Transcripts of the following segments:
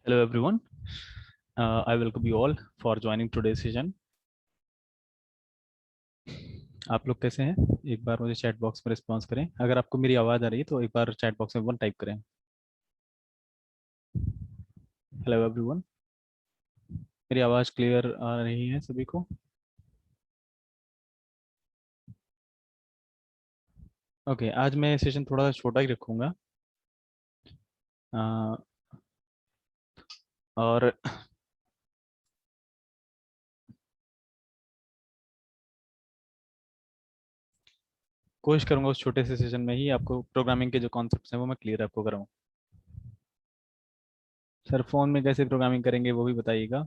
Hello everyone. I welcome you all for joining today's session. आप लोग कैसे हैं? एक बार मुझे चैट बॉक्स में रिस्पॉन्स करें। अगर आपको मेरी आवाज़ आ रही है तो एक बार चैट बॉक्स में वन टाइप करें। Hello everyone. मेरी आवाज़ क्लियर आ रही है सभी को? ओके, आज मैं सेशन थोड़ा छोटा ही रखूँगा। अ, और कोशिश करूँगा उस छोटे से सेशन में ही आपको प्रोग्रामिंग के जो कॉन्सेप्ट्स हैं वो मैं क्लियर आपको कराऊँ। सर, फ़ोन में कैसे प्रोग्रामिंग करेंगे वो भी बताइएगा।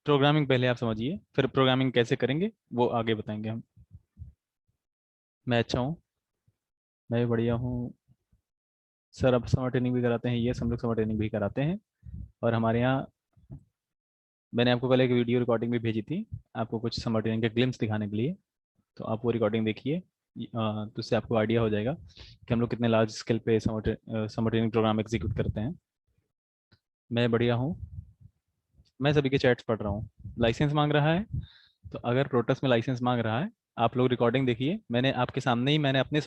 प्रोग्रामिंग पहले आप समझिए, फिर प्रोग्रामिंग कैसे करेंगे वो आगे बताएंगे हम। मैं अच्छा हूँ। मैं भी बढ़िया हूँ। सर, अब समर ट्रेनिंग भी कराते हैं? ये हम लोग समर ट्रेनिंग भी कराते हैं। और हमारे यहाँ मैंने आपको कल एक वीडियो रिकॉर्डिंग भी भेजी थी, आपको कुछ समर ट्रेनिंग के ग्लिम्स दिखाने के लिए। तो आप वो रिकॉर्डिंग देखिए। तो उससे आपको आइडिया हो जाएगा कि हम लोग कितने लार्ज स्केल पे समर ट्रेनिंग प्रोग्राम एग्जीक्यूट करते हैं। मैं बढ़िया हूँ। मैं सभी के चैट्स पढ़ रहा हूँ। लाइसेंस मांग रहा है, तो अगर प्रोटस में लाइसेंस मांग रहा है, आप लोग रिकॉर्डिंग देखिए। मैंने आपके सामने ही, मैंने अपने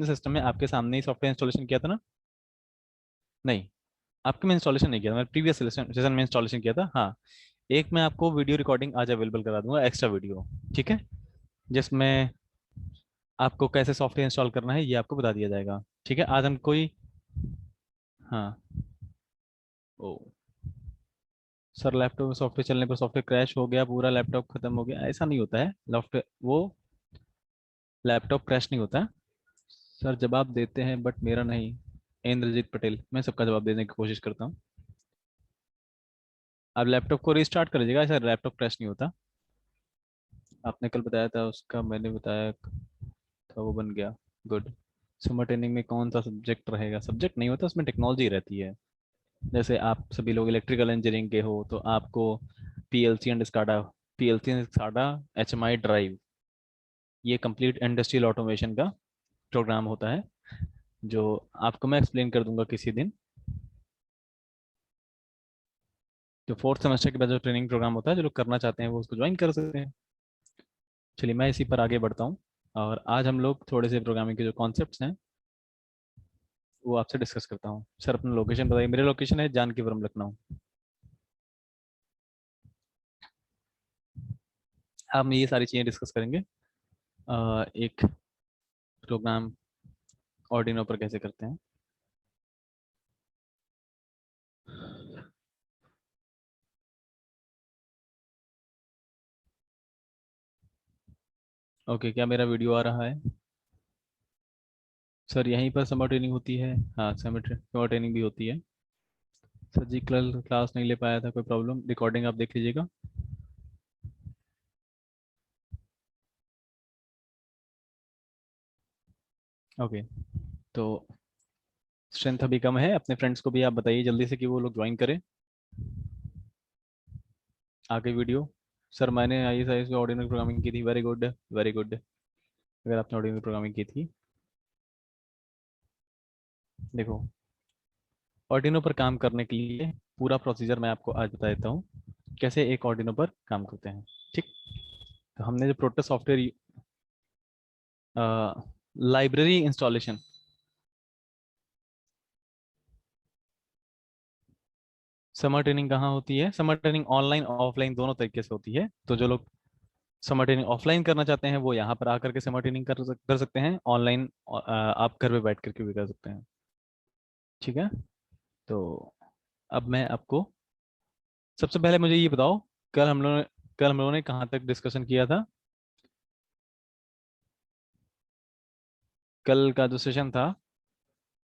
सिस्टम में आपके सामने ही सॉफ्टवेयर इंस्टॉलेशन किया था ना? नहीं, आपके में इंस्टॉलेशन नहीं किया था, मैं प्रीवियस सेशन में इंस्टॉलेशन किया था। हाँ, एक मैं आपको वीडियो रिकॉर्डिंग आज अवेलेबल करा दूंगा, एक्स्ट्रा वीडियो। ठीक है, जिसमें आपको कैसे सॉफ्टवेयर इंस्टॉल करना है ये आपको बता दिया जाएगा। ठीक है, आज हम कोई। हाँ। ओ सर, लैपटॉप में सॉफ्टवेयर चलने पर सॉफ्टवेयर क्रैश हो गया, पूरा लैपटॉप खत्म हो गया, ऐसा नहीं होता है। लैपटॉप वो लैपटॉप क्रैश नहीं होता। सर, जवाब देते हैं बट मेरा नहीं। इंद्रजीत पटेल, मैं सबका जवाब देने की कोशिश करता हूँ। आप लैपटॉप को रिस्टार्ट कर लीजिएगा, सर लैपटॉप क्रैश नहीं होता। आपने कल बताया था, उसका मैंने बताया था, वो बन गया। गुड। समर ट्रेनिंग में कौन सा सब्जेक्ट रहेगा? सब्जेक्ट नहीं होता, उसमें टेक्नोलॉजी रहती है। जैसे आप सभी लोग इलेक्ट्रिकल इंजीनियरिंग के हो तो आपको PLC and SCADA, HMI drive, ये कंप्लीट इंडस्ट्रियल ऑटोमेशन का प्रोग्राम होता है, जो आपको मैं एक्सप्लेन कर दूंगा किसी दिन। जो फोर्थ सेमेस्टर के बाद जो ट्रेनिंग प्रोग्राम होता है, जो लोग करना चाहते हैं वो उसको ज्वाइन कर सकते हैं। चलिए, मैं इसी पर आगे बढ़ता हूँ। और आज हम लोग थोड़े से प्रोग्रामिंग के जो कॉन्सेप्ट्स हैं वो आपसे डिस्कस करता हूँ। सर, अपना लोकेशन बताइए। मेरा लोकेशन है जानकीपुरम, लखनऊ। हम ये सारी चीज़ें डिस्कस करेंगे। एक प्रोग्राम ऑर्डिनो पर कैसे करते हैं। ओके, क्या मेरा वीडियो आ रहा है? सर, यहीं पर समर ट्रेनिंग होती है? हाँ, समर ट्रेनिंग भी होती है। सर जी, कल क्लास नहीं ले पाया था, कोई प्रॉब्लम? रिकॉर्डिंग आप देख लीजिएगा। ओके, तो स्ट्रेंथ अभी कम है, अपने फ्रेंड्स को भी आप बताइए जल्दी से कि वो लोग ज्वाइन करें। आगे वीडियो। सर, मैंने ISIS में ऑर्डिनरी प्रोग्रामिंग की थी। Very good, very good. अगर आपने ऑर्डिनरी प्रोग्रामिंग की थी, देखो, ऑर्डिनो पर काम करने के लिए पूरा प्रोसीजर मैं आपको आज बता देता हूँ, कैसे एक ऑर्डिनो पर काम करते हैं। ठीक। तो हमने जो Proteus software library installation. Summer training कहाँ होती है? समर ट्रेनिंग ऑनलाइन ऑफलाइन दोनों तरीके से होती है। तो जो लोग समर ट्रेनिंग ऑफलाइन करना चाहते हैं वो यहाँ पर आकर के समर ट्रेनिंग कर सकते हैं। ऑनलाइन आप घर पे बैठ करके भी कर सकते हैं। ठीक है। तो अब मैं आपको, सबसे पहले मुझे ये बताओ, कल हम लोगों ने कहाँ तक डिस्कशन किया था? कल का जो सेशन था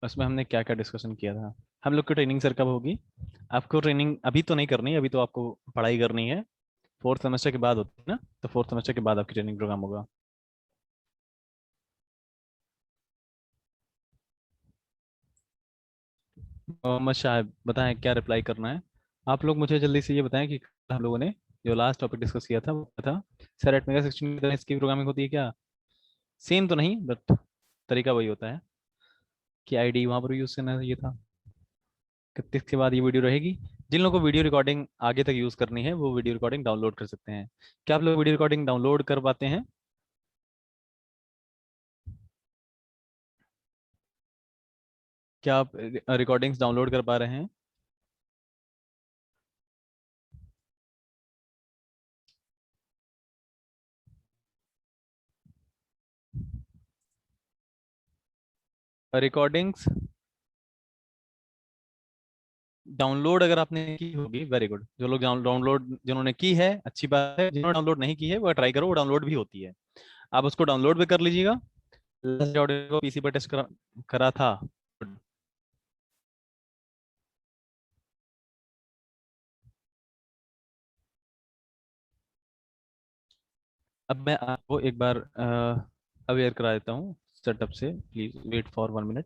उसमें हमने क्या क्या डिस्कशन किया था? हम लोग की ट्रेनिंग सर कब होगी? आपको ट्रेनिंग अभी तो नहीं करनी है, अभी तो आपको पढ़ाई करनी है। फोर्थ सेमेस्टर के बाद होती है ना, तो फोर्थ सेमेस्टर के बाद आपकी ट्रेनिंग प्रोग्राम होगा। मोहम्मद शाह, बताएं क्या रिप्लाई करना है। आप लोग मुझे जल्दी से ये बताएं कि हम लोगों ने जो लास्ट टॉपिक डिस्कस किया था वो क्या था? सर, एट मेगा 16 की तरह इसकी प्रोग्रामिंग होती है क्या? सेम तो नहीं, बट तरीका वही होता है कि आईडी वहाँ पर यूज़ करना ये था। 31 के बाद ये वीडियो रहेगी। जिन लोगों को वीडियो रिकॉर्डिंग आगे तक यूज करनी है वो वीडियो रिकॉर्डिंग डाउनलोड कर सकते हैं। क्या आप लोग वीडियो रिकॉर्डिंग डाउनलोड कर पाते हैं? क्या आप रिकॉर्डिंग्स डाउनलोड कर पा रहे हैं? रिकॉर्डिंग्स डाउनलोड अगर आपने की होगी, वेरी गुड। जो लोग डाउनलोड जिन्होंने की है, अच्छी बात है। जिन्होंने डाउनलोड नहीं की है वो ट्राई करो, वो डाउनलोड भी होती है। आप उसको डाउनलोड भी कर लीजिएगा। ऑडियो को पीसी पर टेस्ट करा था। अब मैं आपको एक बार अवेयर करा देता हूँ सेटअप से। Please wait for 1 minute.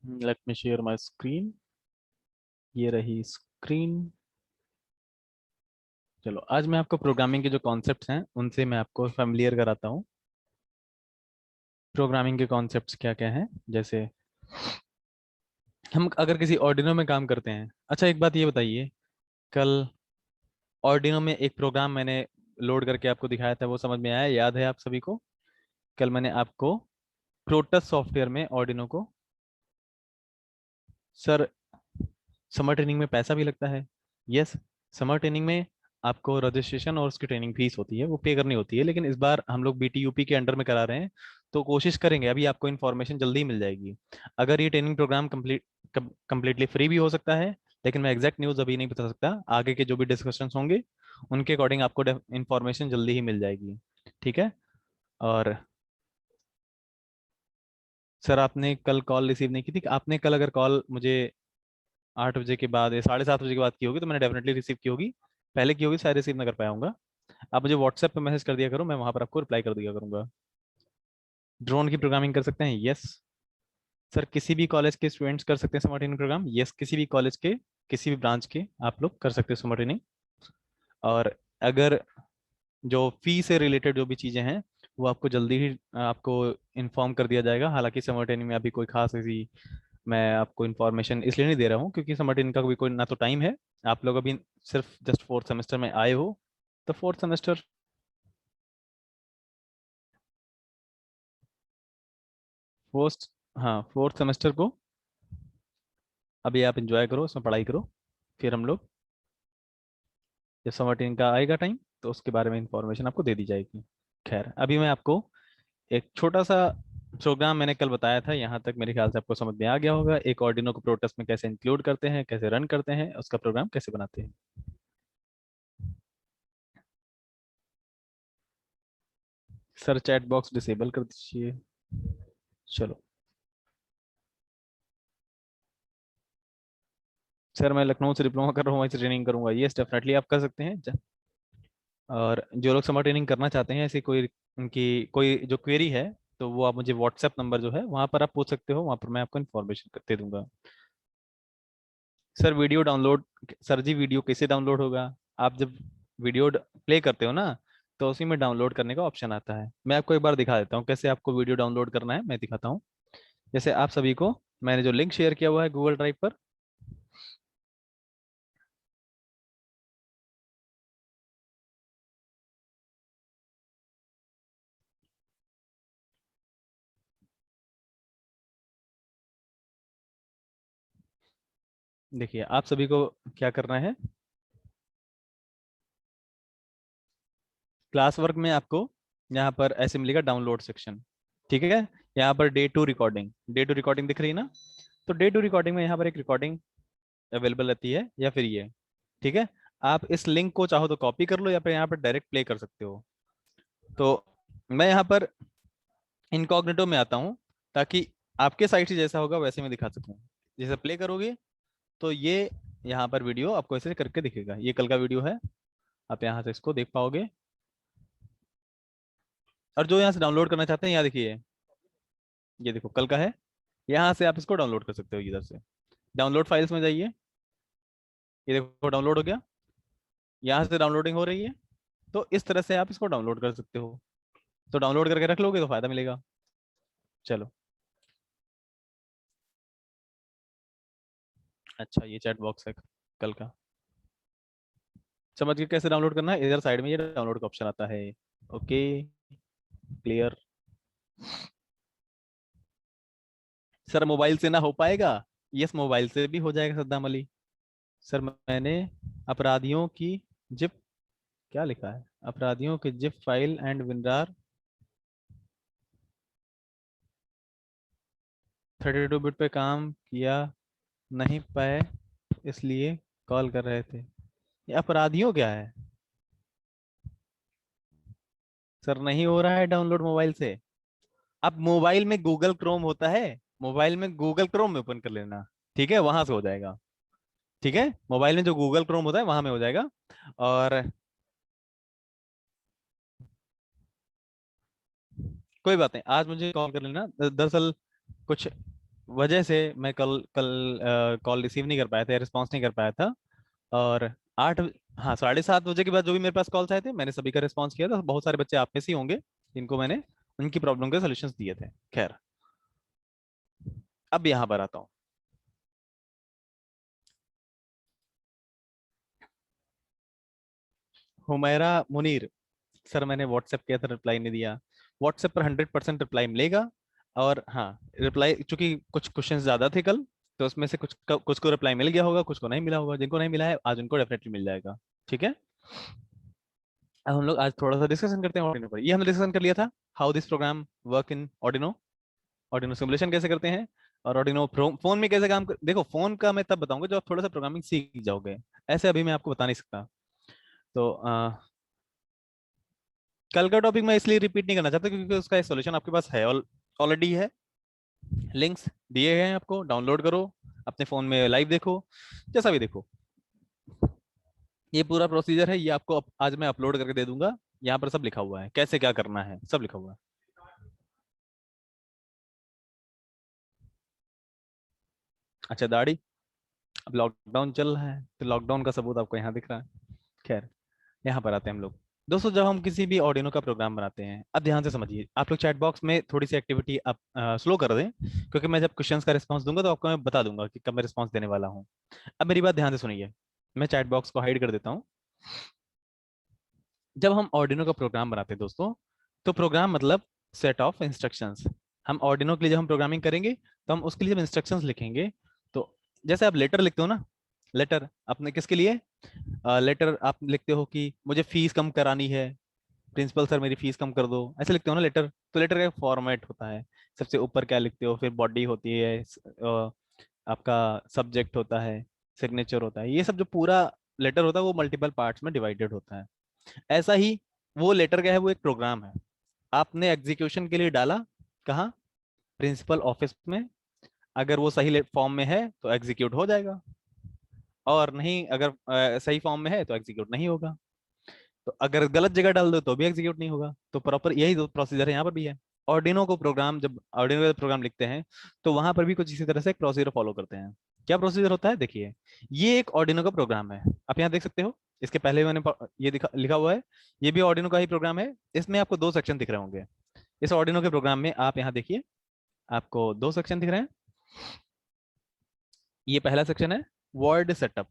Let me share my screen. ये रही स्क्रीन। चलो, आज मैं आपको प्रोग्रामिंग के जो कॉन्सेप्ट्स हैं उनसे मैं आपको फेमिलियर कराता हूँ। प्रोग्रामिंग के कॉन्सेप्ट्स क्या क्या हैं, जैसे हम अगर किसी ऑर्डिनो में काम करते हैं। अच्छा, एक बात ये बताइए, कल ऑर्डिनो में एक प्रोग्राम मैंने लोड करके आपको दिखाया था, वो समझ में आया? याद है आप सभी को? कल मैंने आपको प्रोटस सॉफ्टवेयर में ऑर्डिनो को, सर समर ट्रेनिंग में पैसा भी लगता है। यस, समर ट्रेनिंग में आपको रजिस्ट्रेशन और उसकी ट्रेनिंग फीस होती है, वो पे करनी होती है। लेकिन इस बार हम लोग बीटीयूपी के अंडर में करा रहे हैं, तो कोशिश करेंगे, अभी आपको इन्फॉर्मेशन जल्दी ही मिल जाएगी। अगर ये ट्रेनिंग प्रोग्राम कम्प्लीटली फ्री भी हो सकता है, लेकिन मैं एग्जैक्ट न्यूज़ अभी नहीं बता सकता। आगे के जो भी डिस्कशंस होंगे उनके अकॉर्डिंग आपको इन्फॉर्मेशन जल्दी ही मिल जाएगी। ठीक है। और सर, आपने कल कॉल रिसीव नहीं की थी? आपने कल अगर कॉल मुझे 8 बजे के बाद या 7:30 बजे के बाद की होगी तो मैंने डेफिनेटली रिसीव की होगी। पहले की होगी, शायद रिसीव ना कर पाया होऊंगा। आप मुझे व्हाट्सएप पे मैसेज कर दिया करो, मैं वहां पर आपको रिप्लाई कर दिया करूंगा। ड्रोन की प्रोग्रामिंग कर सकते हैं? Yes sir. किसी भी कॉलेज के स्टूडेंट्स कर सकते हैं समर ट्रेनिंग प्रोग्राम? यस, किसी भी कॉलेज के, किसी भी ब्रांच के आप लोग कर सकते हैं समर ट्रेनिंग। और अगर जो फी से रिलेटेड जो भी चीज़ें हैं वो आपको जल्दी ही आपको इन्फॉर्म कर दिया जाएगा। हालांकि समर ट्रेनिंग में अभी कोई खास ऐसी मैं आपको इन्फॉर्मेशन इसलिए नहीं दे रहा हूँ क्योंकि समर ट्रेनिंग का भी कोई ना तो टाइम है। आप लोग अभी सिर्फ जस्ट फोर्थ सेमेस्टर में आए हो, तो फोर्थ सेमेस्टर, फोर्थ, हाँ फोर्थ सेमेस्टर को अभी आप इंजॉय करो, उसमें पढ़ाई करो। फिर हम लोग जब समर ट्रेनिंग का आएगा टाइम तो उसके बारे में इंफॉर्मेशन आपको दे दी जाएगी। खैर, अभी मैं आपको एक छोटा सा प्रोग्राम मैंने कल बताया था, यहाँ तक मेरे ख्याल से आपको समझ में आ गया होगा। एक ऑर्डिनो को प्रोटोस में कैसे इंक्लूड करते हैं, कैसे रन करते हैं, उसका प्रोग्राम कैसे बनाते हैं। सर, चैट बॉक्स डिसेबल कर दीजिए। चलो सर, मैं लखनऊ से डिप्लोमा कर रहा हूँ, वहीं से ट्रेनिंग करूंगा। ये डेफिनेटली आप कर सकते हैं। और जो लोग समर ट्रेनिंग करना चाहते हैं, ऐसी कोई उनकी कोई जो क्वेरी है, तो वो आप मुझे व्हाट्सएप नंबर जो है वहाँ पर आप पूछ सकते हो, वहाँ पर मैं आपको इन्फॉर्मेशन दे दूंगा। सर वीडियो डाउनलोड, सर जी वीडियो कैसे डाउनलोड होगा? आप जब वीडियो प्ले करते हो ना, तो उसी में डाउनलोड करने का ऑप्शन आता है। मैं आपको एक बार दिखा देता हूँ कैसे आपको वीडियो डाउनलोड करना है, मैं दिखाता हूँ। जैसे आप सभी को मैंने जो लिंक शेयर किया हुआ है गूगल ड्राइव पर, देखिए आप सभी को क्या करना है। क्लास वर्क में आपको यहाँ पर ऐसे मिलेगा डाउनलोड सेक्शन। ठीक है। यहाँ पर डे टू रिकॉर्डिंग दिख रही है ना? तो डे टू रिकॉर्डिंग में यहाँ पर एक रिकॉर्डिंग अवेलेबल रहती है, या फिर ये। ठीक है। आप इस लिंक को चाहो तो कॉपी कर लो, या फिर यहाँ पर डायरेक्ट प्ले कर सकते हो। तो मैं यहाँ पर इनकॉग्निटो में आता हूँ ताकि आपके साइड से जैसा होगा वैसे मैं दिखा सकूँ। जैसे प्ले करोगे तो ये यहाँ पर वीडियो आपको ऐसे करके दिखेगा। ये कल का वीडियो है, आप यहाँ से इसको देख पाओगे। और जो यहाँ से डाउनलोड करना चाहते हैं, यहाँ देखिए, ये देखो कल का है, यहाँ से आप इसको डाउनलोड कर सकते हो। इधर से डाउनलोड फाइल्स में जाइए, ये देखो डाउनलोड हो गया, यहाँ से डाउनलोडिंग हो रही है। तो इस तरह से आप इसको डाउनलोड कर सकते हो। तो डाउनलोड करके रख लोगे तो फायदा मिलेगा। चलो, अच्छा ये चैट बॉक्स है कल का, समझ के कैसे डाउनलोड करना है। इधर साइड में ये डाउनलोड का ऑप्शन आता है। Okay, clear. सर मोबाइल से ना हो पाएगा? यस, मोबाइल से भी हो जाएगा सद्दाम अली। सर मैंने अपराधियों की जिप, क्या लिखा है, अपराधियों की zip file and WinRAR 32 bit पे काम किया नहीं पाए, इसलिए कॉल कर रहे थे। ये अपराधियों क्या है? सर नहीं हो रहा है डाउनलोड मोबाइल से। अब मोबाइल में गूगल क्रोम होता है, मोबाइल में गूगल क्रोम में ओपन कर लेना, ठीक है, वहां से हो जाएगा। ठीक है, मोबाइल में जो गूगल क्रोम होता है वहां में हो जाएगा। और कोई बात नहीं, आज मुझे कॉल कर लेना। दरअसल कुछ वजह से मैं कल कल कॉल रिसीव नहीं कर पाया था, रिस्पॉन्स नहीं कर पाया था। और आठ, हाँ 7:30 बजे के बाद जो भी मेरे पास कॉल्स आए थे मैंने सभी का रिस्पॉन्स किया था। बहुत सारे बच्चे आप में से ही होंगे जिनको मैंने उनकी प्रॉब्लम के सोल्यूशंस दिए थे। खैर, अब यहाँ पर आता हूँ। हुमैरा मुनीर, सर मैंने व्हाट्सएप किया था, रिप्लाई नहीं दिया। व्हाट्सएप पर 100% रिप्लाई मिलेगा। और हाँ, रिप्लाई चूंकि कुछ क्वेश्चंस ज्यादा थे कल, तो उसमें से कुछ को रिप्लाई मिल गया होगा, कुछ को नहीं मिला होगा। जिनको नहीं मिला है आज उनको डेफिनेटली मिल जाएगा। ठीक है, अब हम लोग आज थोड़ा सा डिस्कशन करते हैं ऑर्डिनो पर। ये हमने डिस्कशन कर लिया था, how this program work in Arduino, Arduino simulation कैसे करते हैं, और ऑर्डिनो फोन में कैसे देखो फोन का मैं तब बताऊंगा जब आप थोड़ा सा प्रोग्रामिंग सीख जाओगे, ऐसे अभी मैं आपको बता नहीं सकता। तो कल का टॉपिक मैं इसलिए रिपीट नहीं करना चाहता क्योंकि उसका सॉल्यूशन आपके पास है, ऑलरेडी है। लिंक्स दिए गए हैं आपको, डाउनलोड करो, अपने फोन में लाइव देखो, जैसा भी देखो। ये पूरा प्रोसीजर है, ये आपको आज मैं अपलोड करके दे दूंगा। यहाँ पर सब लिखा हुआ है, कैसे क्या करना है सब लिखा हुआ है। अच्छा दाढ़ी, अब लॉकडाउन चल रहा है तो लॉकडाउन का सबूत आपको यहाँ दिख रहा है। खैर, यहाँ पर आते हैं हम लोग। दोस्तों जब हम किसी भी ऑडियो का प्रोग्राम बनाते हैं, अब ध्यान से समझिए, आप लोग चैट बॉक्स में थोड़ी सी एक्टिविटी आप स्लो कर दें, क्योंकि मैं जब क्वेश्चंस का रिस्पांस दूंगा तो आपको मैं बता दूंगा कि कब मैं रिस्पांस देने वाला हूँ। अब मेरी बात ध्यान से सुनिए, मैं चैट बॉक्स को हाइड कर देता हूँ। जब हम ऑर्डिनो का प्रोग्राम बनाते हैं दोस्तों, तो प्रोग्राम मतलब सेट ऑफ इंस्ट्रक्शंस। हम ऑर्डिनो के लिए जब हम प्रोग्रामिंग करेंगे तो हम उसके लिए जब इंस्ट्रक्शंस लिखेंगे, तो जैसे आप लेटर लिखते हो ना, लेटर आपने किसके लिए, लेटर आप लिखते हो कि मुझे फीस कम करानी है, प्रिंसिपल सर मेरी फीस कम कर दो, ऐसे लिखते हो ना लेटर। तो लेटर का फॉर्मेट होता है, सबसे ऊपर क्या लिखते हो, फिर बॉडी होती है, आपका सब्जेक्ट होता है, सिग्नेचर होता है, ये सब जो पूरा लेटर होता है वो मल्टीपल पार्ट्स में डिवाइडेड होता है। ऐसा ही वो लेटर क्या है, वो एक प्रोग्राम है, आपने एग्जीक्यूशन के लिए डाला कहाँ, प्रिंसिपल ऑफिस में। अगर वो सही फॉर्म में है तो एग्जीक्यूट हो जाएगा, और नहीं अगर सही फॉर्म में है तो एग्जीक्यूट नहीं होगा। तो अगर गलत जगह डाल दो तो भी एग्जीक्यूट नहीं होगा। तो प्रॉपर यही दो प्रोसीजर है यहाँ पर भी है। ऑर्डिनो को प्रोग्राम, जब ऑर्डिनो का प्रोग्राम लिखते हैं तो वहां पर भी कुछ इसी तरह से एक प्रोसीजर फॉलो करते हैं। क्या प्रोसीजर होता है देखिए, ये एक ऑर्डिनो का प्रोग्राम है, आप यहाँ देख सकते हो। इसके पहले मैंने ये लिखा हुआ है, ये भी ऑर्डिनो का ही प्रोग्राम है। इसमें आपको दो सेक्शन दिख रहे होंगे। इस ऑर्डिनो के प्रोग्राम में आप यहाँ देखिए, आपको दो सेक्शन दिख रहे हैं। ये पहला सेक्शन है वर्ड सेटअप।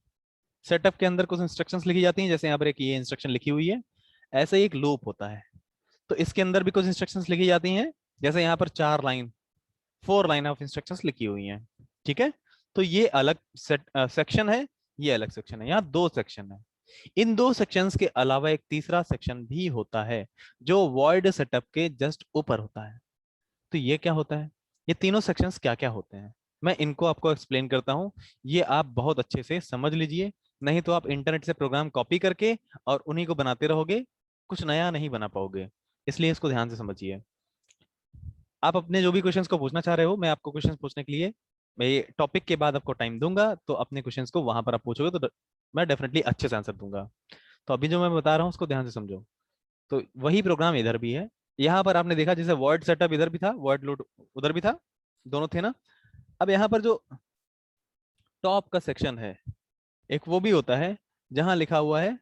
सेटअप के अंदर कुछ इंस्ट्रक्शंस लिखी जाती हैं, जैसे यहाँ पर एक ये इंस्ट्रक्शन लिखी हुई है। ऐसे ही एक लूप होता है, तो इसके अंदर भी कुछ इंस्ट्रक्शंस लिखी जाती हैं। जैसे यहाँ पर 4 लाइन, 4 लाइन ऑफ इंस्ट्रक्शंस लिखी हुई हैं। ठीक है, तो ये अलग सेक्शन है, ये अलग सेक्शन है, यहाँ दो सेक्शन है। इन दो सेक्शंस के अलावा एक तीसरा सेक्शन भी होता है जो वॉइड सेटअप के जस्ट ऊपर होता है। तो ये क्या होता है, ये तीनों सेक्शंस क्या क्या होते हैं, मैं इनको आपको एक्सप्लेन करता हूँ। ये आप बहुत अच्छे से समझ लीजिए, नहीं तो आप इंटरनेट से प्रोग्राम कॉपी करके और उन्हीं को बनाते रहोगे, कुछ नया नहीं बना पाओगे। इसलिए इसको ध्यान से समझिए। आप अपने जो भी क्वेश्चंस को पूछना चाह रहे हो, मैं आपको क्वेश्चंस पूछने के लिए, मैं ये टॉपिक के बाद आपको टाइम दूंगा, तो अपने क्वेश्चंस को वहां पर आप पूछोगे तो मैं डेफिनेटली अच्छे से आंसर दूंगा। तो अभी जो मैं बता रहा हूँ उसको ध्यान से समझो। तो वही प्रोग्राम इधर भी है। यहाँ पर आपने देखा जैसे वर्ड सेटअप इधर भी था, वर्ड लोड उधर भी था, दोनों थे ना। अब यहाँ पर जो टॉप का सेक्शन है, एक वो भी होता है जहां लिखा हुआ है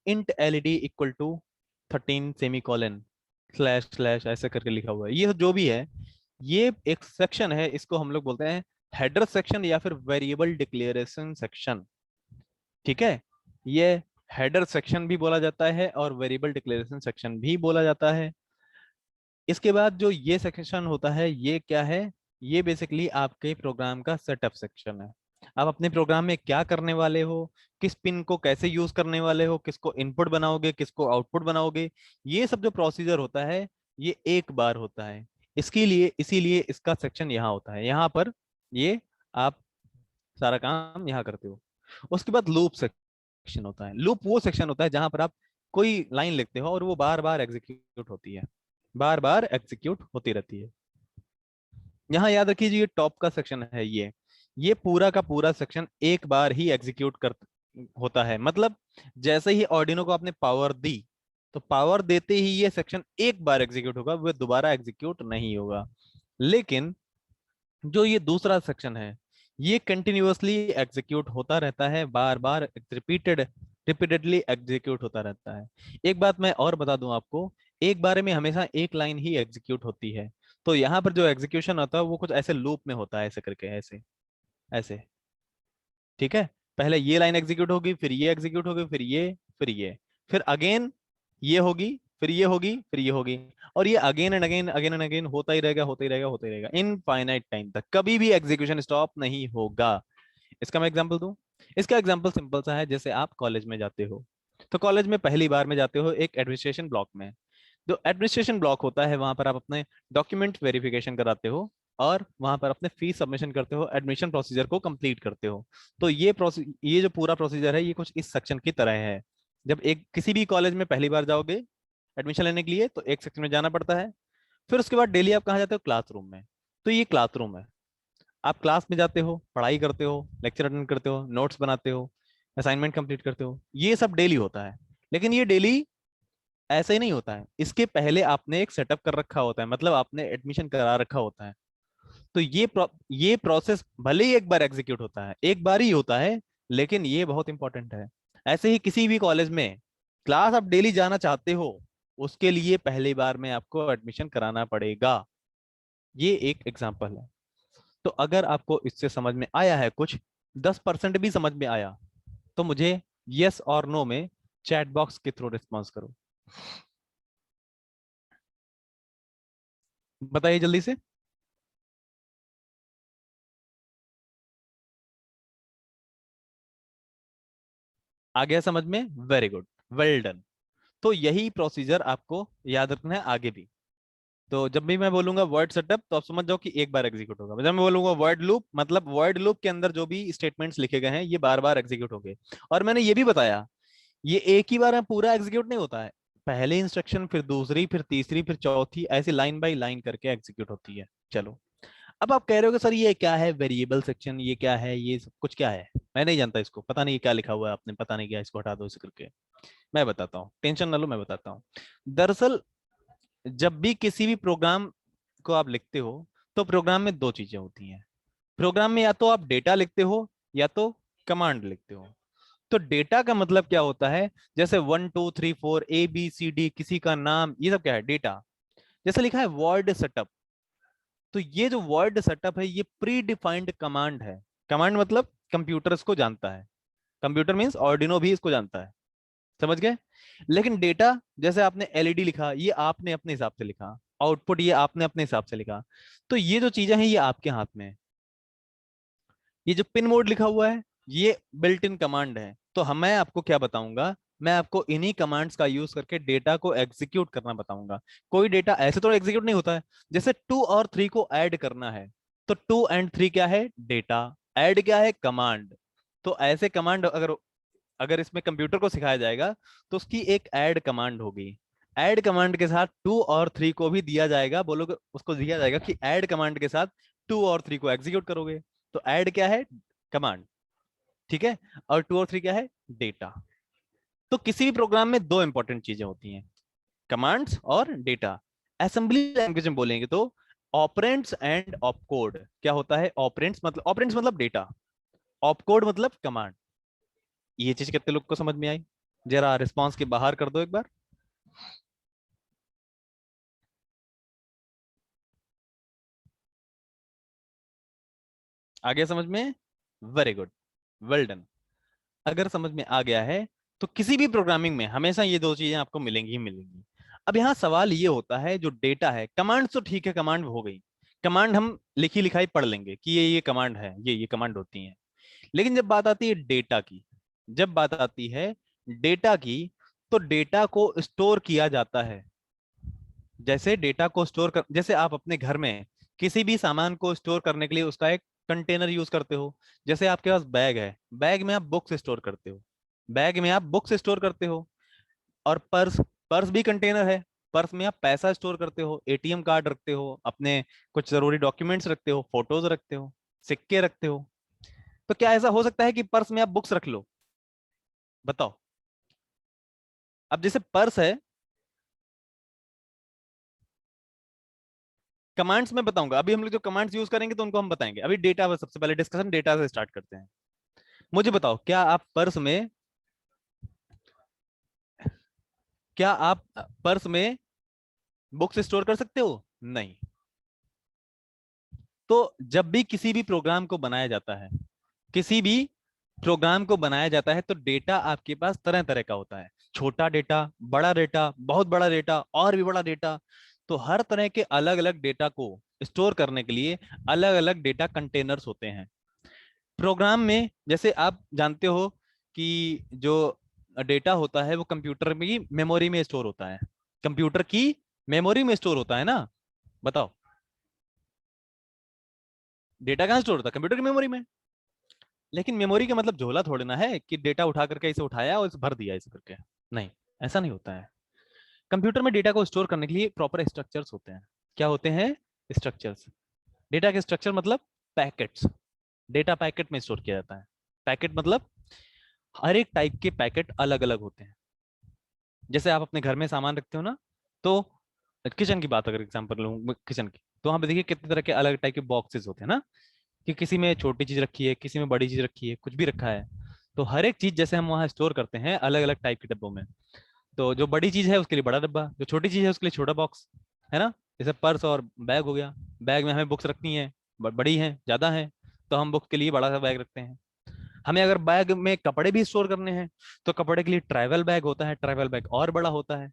int LED equal to 13 semicolon slash slash ऐसे करके लिखा हुआ है। ये जो भी है, ये एक सेक्शन है, इसको हम लोग बोलते हैं हेडर सेक्शन या फिर वेरिएबल डिक्लेरेशन सेक्शन। ठीक है, ये हेडर सेक्शन भी बोला जाता है और वेरिएबल डिक्लेरेशन सेक्शन भी बोला जाता है। इसके बाद जो ये सेक्शन होता है, ये क्या है? ये बेसिकली आपके प्रोग्राम का सेटअप सेक्शन है। आप अपने प्रोग्राम में क्या करने वाले हो, किस पिन को कैसे यूज करने वाले हो, किसको इनपुट बनाओगे, किसको आउटपुट बनाओगे, ये सब जो प्रोसीजर होता है, ये एक बार होता है। इसके लिए इसीलिए इसका सेक्शन यहाँ होता है, यहाँ पर ये आप सारा काम यहाँ करते हो। उसके बाद लूप सेक्शन होता है। लूप वो सेक्शन होता है जहां पर आप कोई लाइन लिखते हो और वो बार बार एग्जीक्यूट होती है, बार बार एग्जीक्यूट होती रहती है। यहाँ याद रखिए ये टॉप का सेक्शन है, ये पूरा का पूरा सेक्शन एक बार ही एग्जीक्यूट कर होता है। मतलब जैसे ही ऑर्डिनो को आपने पावर दी, तो पावर देते ही ये सेक्शन एक बार एग्जीक्यूट होगा, वो दोबारा एग्जीक्यूट नहीं होगा। लेकिन जो ये दूसरा सेक्शन है, ये कंटिन्यूअसली एग्जीक्यूट होता रहता है, बार बार रिपीटेडली एग्जीक्यूट होता रहता है। एक बात मैं और बता दूं आपको, एक बारे में हमेशा एक लाइन ही एग्जीक्यूट होती है। तो यहाँ पर जो एग्जीक्यूशन होता है वो कुछ ऐसे लूप में होता है, ऐसे करके, ऐसे ऐसे। ठीक है, पहले ये लाइन एग्जीक्यूट होगी, फिर ये एग्जीक्यूट होगी, फिर ये, फिर ये, फिर अगेन ये होगी, फिर ये होगी, फिर ये होगी, और ये अगेन एंड अगेन होता ही रहेगा, होता ही रहेगा, होता ही रहेगा, इनफाइनाइट टाइम तक। कभी भी एग्जीक्यूशन स्टॉप नहीं होगा। इसका मैं एग्जांपल दूं। इसका एग्जांपल सिंपल सा है, जैसे आप कॉलेज में जाते हो, तो कॉलेज में पहली बार में जाते हो एक एडमिनिस्ट्रेशन ब्लॉक में। जो एडमिनिस्ट्रेशन ब्लॉक होता है, वहां पर आप अपने डॉक्यूमेंट वेरिफिकेशन कराते हो और वहां पर अपने फीस सबमिशन करते हो, एडमिशन प्रोसीजर को कंप्लीट करते हो। तो ये जो पूरा प्रोसीजर है, ये कुछ इस सेक्शन की तरह है। जब एक किसी भी कॉलेज में पहली बार जाओगे एडमिशन लेने के लिए, तो एक सेक्शन में जाना पड़ता है। फिर उसके बाद डेली आप कहाँ जाते हो? क्लासरूम में। तो ये क्लासरूम है, आप क्लास में जाते हो, पढ़ाई करते हो, लेक्चर अटेंड करते हो, नोट्स बनाते हो, असाइनमेंट कंप्लीट करते हो, ये सब डेली होता है। लेकिन ये डेली ऐसे ही नहीं होता है, इसके पहले आपने एक सेटअप कर रखा होता है, मतलब आपने एडमिशन करा रखा होता है। तो ये प्रोसेस भले ही एक बार एग्जीक्यूट होता है, एक बार ही होता है, लेकिन ये बहुत इंपॉर्टेंट है। ऐसे ही किसी भी कॉलेज में क्लास आप डेली जाना चाहते हो, उसके लिए पहली बार में आपको एडमिशन कराना पड़ेगा। ये एक एग्जाम्पल है। तो अगर आपको इससे समझ में आया है, कुछ 10% भी समझ में आया, तो मुझे यस और नो में चैट बॉक्स के थ्रू रिस्पॉन्स करो। बताइए जल्दी से। आ गया समझ में? Very good, well done. तो यही प्रोसीजर आपको याद रखना है आगे भी। तो जब भी मैं बोलूंगा वर्ड सेटअप, तो आप समझ जाओ कि एक बार एग्जीक्यूट होगा। जब मैं बोलूंगा वर्ड लूप, मतलब वर्ड लूप के अंदर जो भी स्टेटमेंट्स लिखे गए हैं, ये बार बार एग्जीक्यूट होंगे। और मैंने ये भी बताया, ये एक ही बार में पूरा एग्जीक्यूट नहीं होता है। पहले इंस्ट्रक्शन, फिर दूसरी, फिर तीसरी, फिर चौथी, ऐसे लाइन बाय लाइन करके एग्जीक्यूट होती है। चलो, अब आप कह रहे हो कि सर ये क्या है वेरिएबल सेक्शन, ये क्या है, ये सब कुछ क्या है? मैं नहीं जानता इसको, पता नहीं क्या लिखा हुआ है आपने, पता नहीं क्या, इसको हटा दो इसे करके। मैं बताता हूँ, टेंशन ना लो, मैं बताता हूँ। दरअसल जब भी किसी भी प्रोग्राम को आप लिखते हो, तो प्रोग्राम में दो चीजें होती हैं। प्रोग्राम में या तो आप डेटा लिखते हो, या तो कमांड लिखते हो। तो डेटा का मतलब क्या होता है? जैसे 1 2 3 4 ABCD, किसी का नाम, ये सब क्या है? डेटा। जैसे लिखा है वर्ड सेटअप, तो ये जो वर्ड सेटअप है, ये प्री डिफाइंड कमांड है। कमांड मतलब कंप्यूटर इसको जानता है, कंप्यूटर मींस ऑर्डिनो भी इसको जानता है। समझ गए? लेकिन डेटा, जैसे आपने एलईडी लिखा, ये आपने अपने हिसाब से लिखा, आउटपुट ये आपने अपने हिसाब से लिखा। तो ये जो चीजें हैं, ये आपके हाथ में है। ये जो पिन मोड लिखा हुआ है, ये बिल्ट इन कमांड है। तो हम मैं आपको क्या बताऊंगा? मैं आपको इन्हीं कमांड्स का यूज करके डेटा को एग्जीक्यूट करना बताऊंगा। कोई डेटा ऐसे तो एग्जीक्यूट नहीं होता है। जैसे 2 और 3 को ऐड करना है, तो 2 और 3 क्या है? डेटा। ऐड क्या है? कमांड। तो ऐसे कमांड अगर अगर इसमें कंप्यूटर को सिखाया जाएगा, तो उसकी एक ऐड कमांड होगी। ऐड कमांड के साथ 2 और 3 को भी दिया जाएगा, बोलोगे उसको दिया जाएगा कि ऐड कमांड के साथ 2 और 3 को एग्जीक्यूट करोगे। तो ऐड क्या है? कमांड, ठीक है, और 2 और 3 क्या है? डेटा। तो किसी भी प्रोग्राम में दो इंपॉर्टेंट चीजें होती हैं, कमांड्स और डेटा। असेंबली लैंग्वेज में बोलेंगे तो ऑपरेंड्स एंड ऑपकोड। क्या होता है? ऑपरेंड्स मतलब डेटा, ऑपकोड मतलब कमांड। ये चीज कितने लोग को समझ में आई? जरा रिस्पॉन्स के बाहर कर दो एक बार। आ गया समझ में? Very good, well done. अगर समझ में आ गया है तो किसी भी प्रोग्रामिंग में हमेशा ये दो चीजें आपको मिलेंगी ही मिलेंगी। अब यहाँ सवाल ये होता है, जो डेटा है, कमांड तो ठीक है, कमांड हो गई, कमांड हम लिखी लिखाई पढ़ लेंगे कि ये कमांड है, ये कमांड होती है। लेकिन जब बात आती है डेटा की, जब बात आती है डेटा की, तो डेटा को स्टोर किया जाता है। जैसे डेटा को स्टोर कर, जैसे आप अपने घर में किसी भी सामान को स्टोर करने के लिए उसका एक कंटेनर यूज करते हो। जैसे आपके पास बैग है, बैग में आप बुक्स स्टोर करते हो, बैग में आप बुक्स स्टोर करते हो। और पर्स, पर्स भी कंटेनर है, पर्स में आप पैसा स्टोर करते हो, एटीएम कार्ड रखते हो, अपने कुछ जरूरी डॉक्यूमेंट्स रखते हो, फोटोज रखते हो, सिक्के रखते हो। तो क्या ऐसा हो सकता है कि पर्स में आप बुक्स रख लो? बताओ। अब जैसे पर्स है, कमांड्स में बताऊंगा, अभी हम लोग जो कमांड्स यूज करेंगे तो उनको हम बताएंगे। अभी डेटा, सबसे पहले डिस्कशन डेटा से स्टार्ट करते हैं। मुझे बताओ, क्या आप पर्स में बुक्स स्टोर कर सकते हो? नहीं। तो जब भी किसी भी प्रोग्राम को बनाया जाता है, किसी भी प्रोग्राम को बनाया जाता है, तो डेटा आपके पास तरह तरह का होता है। छोटा डेटा, बड़ा डेटा, बहुत बड़ा डेटा, और भी बड़ा डेटा। तो हर तरह के अलग अलग डेटा को स्टोर करने के लिए अलग अलग डेटा कंटेनर्स होते हैं प्रोग्राम में। जैसे आप जानते हो कि जो डेटा होता है वो कंप्यूटर में की मेमोरी में स्टोर होता है, कंप्यूटर की मेमोरी में स्टोर होता है ना। बताओ, डेटा कहाँ स्टोर होता है? कंप्यूटर की मेमोरी में। लेकिन मेमोरी का मतलब झोला थोड़े ना है कि डेटा उठा करके इसे उठाया और इसे भर दिया इसे करके। नहीं, ऐसा नहीं होता है। कंप्यूटर में डेटा को स्टोर करने के लिए प्रॉपर स्ट्रक्चर्स होते हैं। क्या होते हैं? स्ट्रक्चर्स। डेटा के स्ट्रक्चर मतलब पैकेट्स। डेटा पैकेट में स्टोर किया जाता है। पैकेट मतलब हर एक टाइप के पैकेट अलग अलग होते हैं। जैसे आप अपने घर में सामान रखते हो ना, तो किचन की बात अगर एग्जांपल लूँ किचन की, तो वहां पे देखिए कितने तरह के अलग टाइप के बॉक्सेस होते हैं ना, कि किसी में छोटी चीज रखी है, किसी में बड़ी चीज रखी है, कुछ भी रखा है। तो हर एक चीज जैसे हम वहाँ स्टोर करते हैं अलग अलग टाइप के डब्बों में। तो जो बड़ी चीज है उसके लिए बड़ा डब्बा, जो छोटी चीज है उसके लिए छोटा बॉक्स, है ना। जैसे पर्स और बैग हो गया, बैग में हमें बुक्स रखनी है, बड़ी है, ज्यादा है, तो हम बुक्स के लिए बड़ा सा बैग रखते हैं। हमें अगर बैग में कपड़े भी स्टोर करने हैं, तो कपड़े के लिए ट्रैवल बैग होता है, ट्रैवल बैग और बड़ा होता है।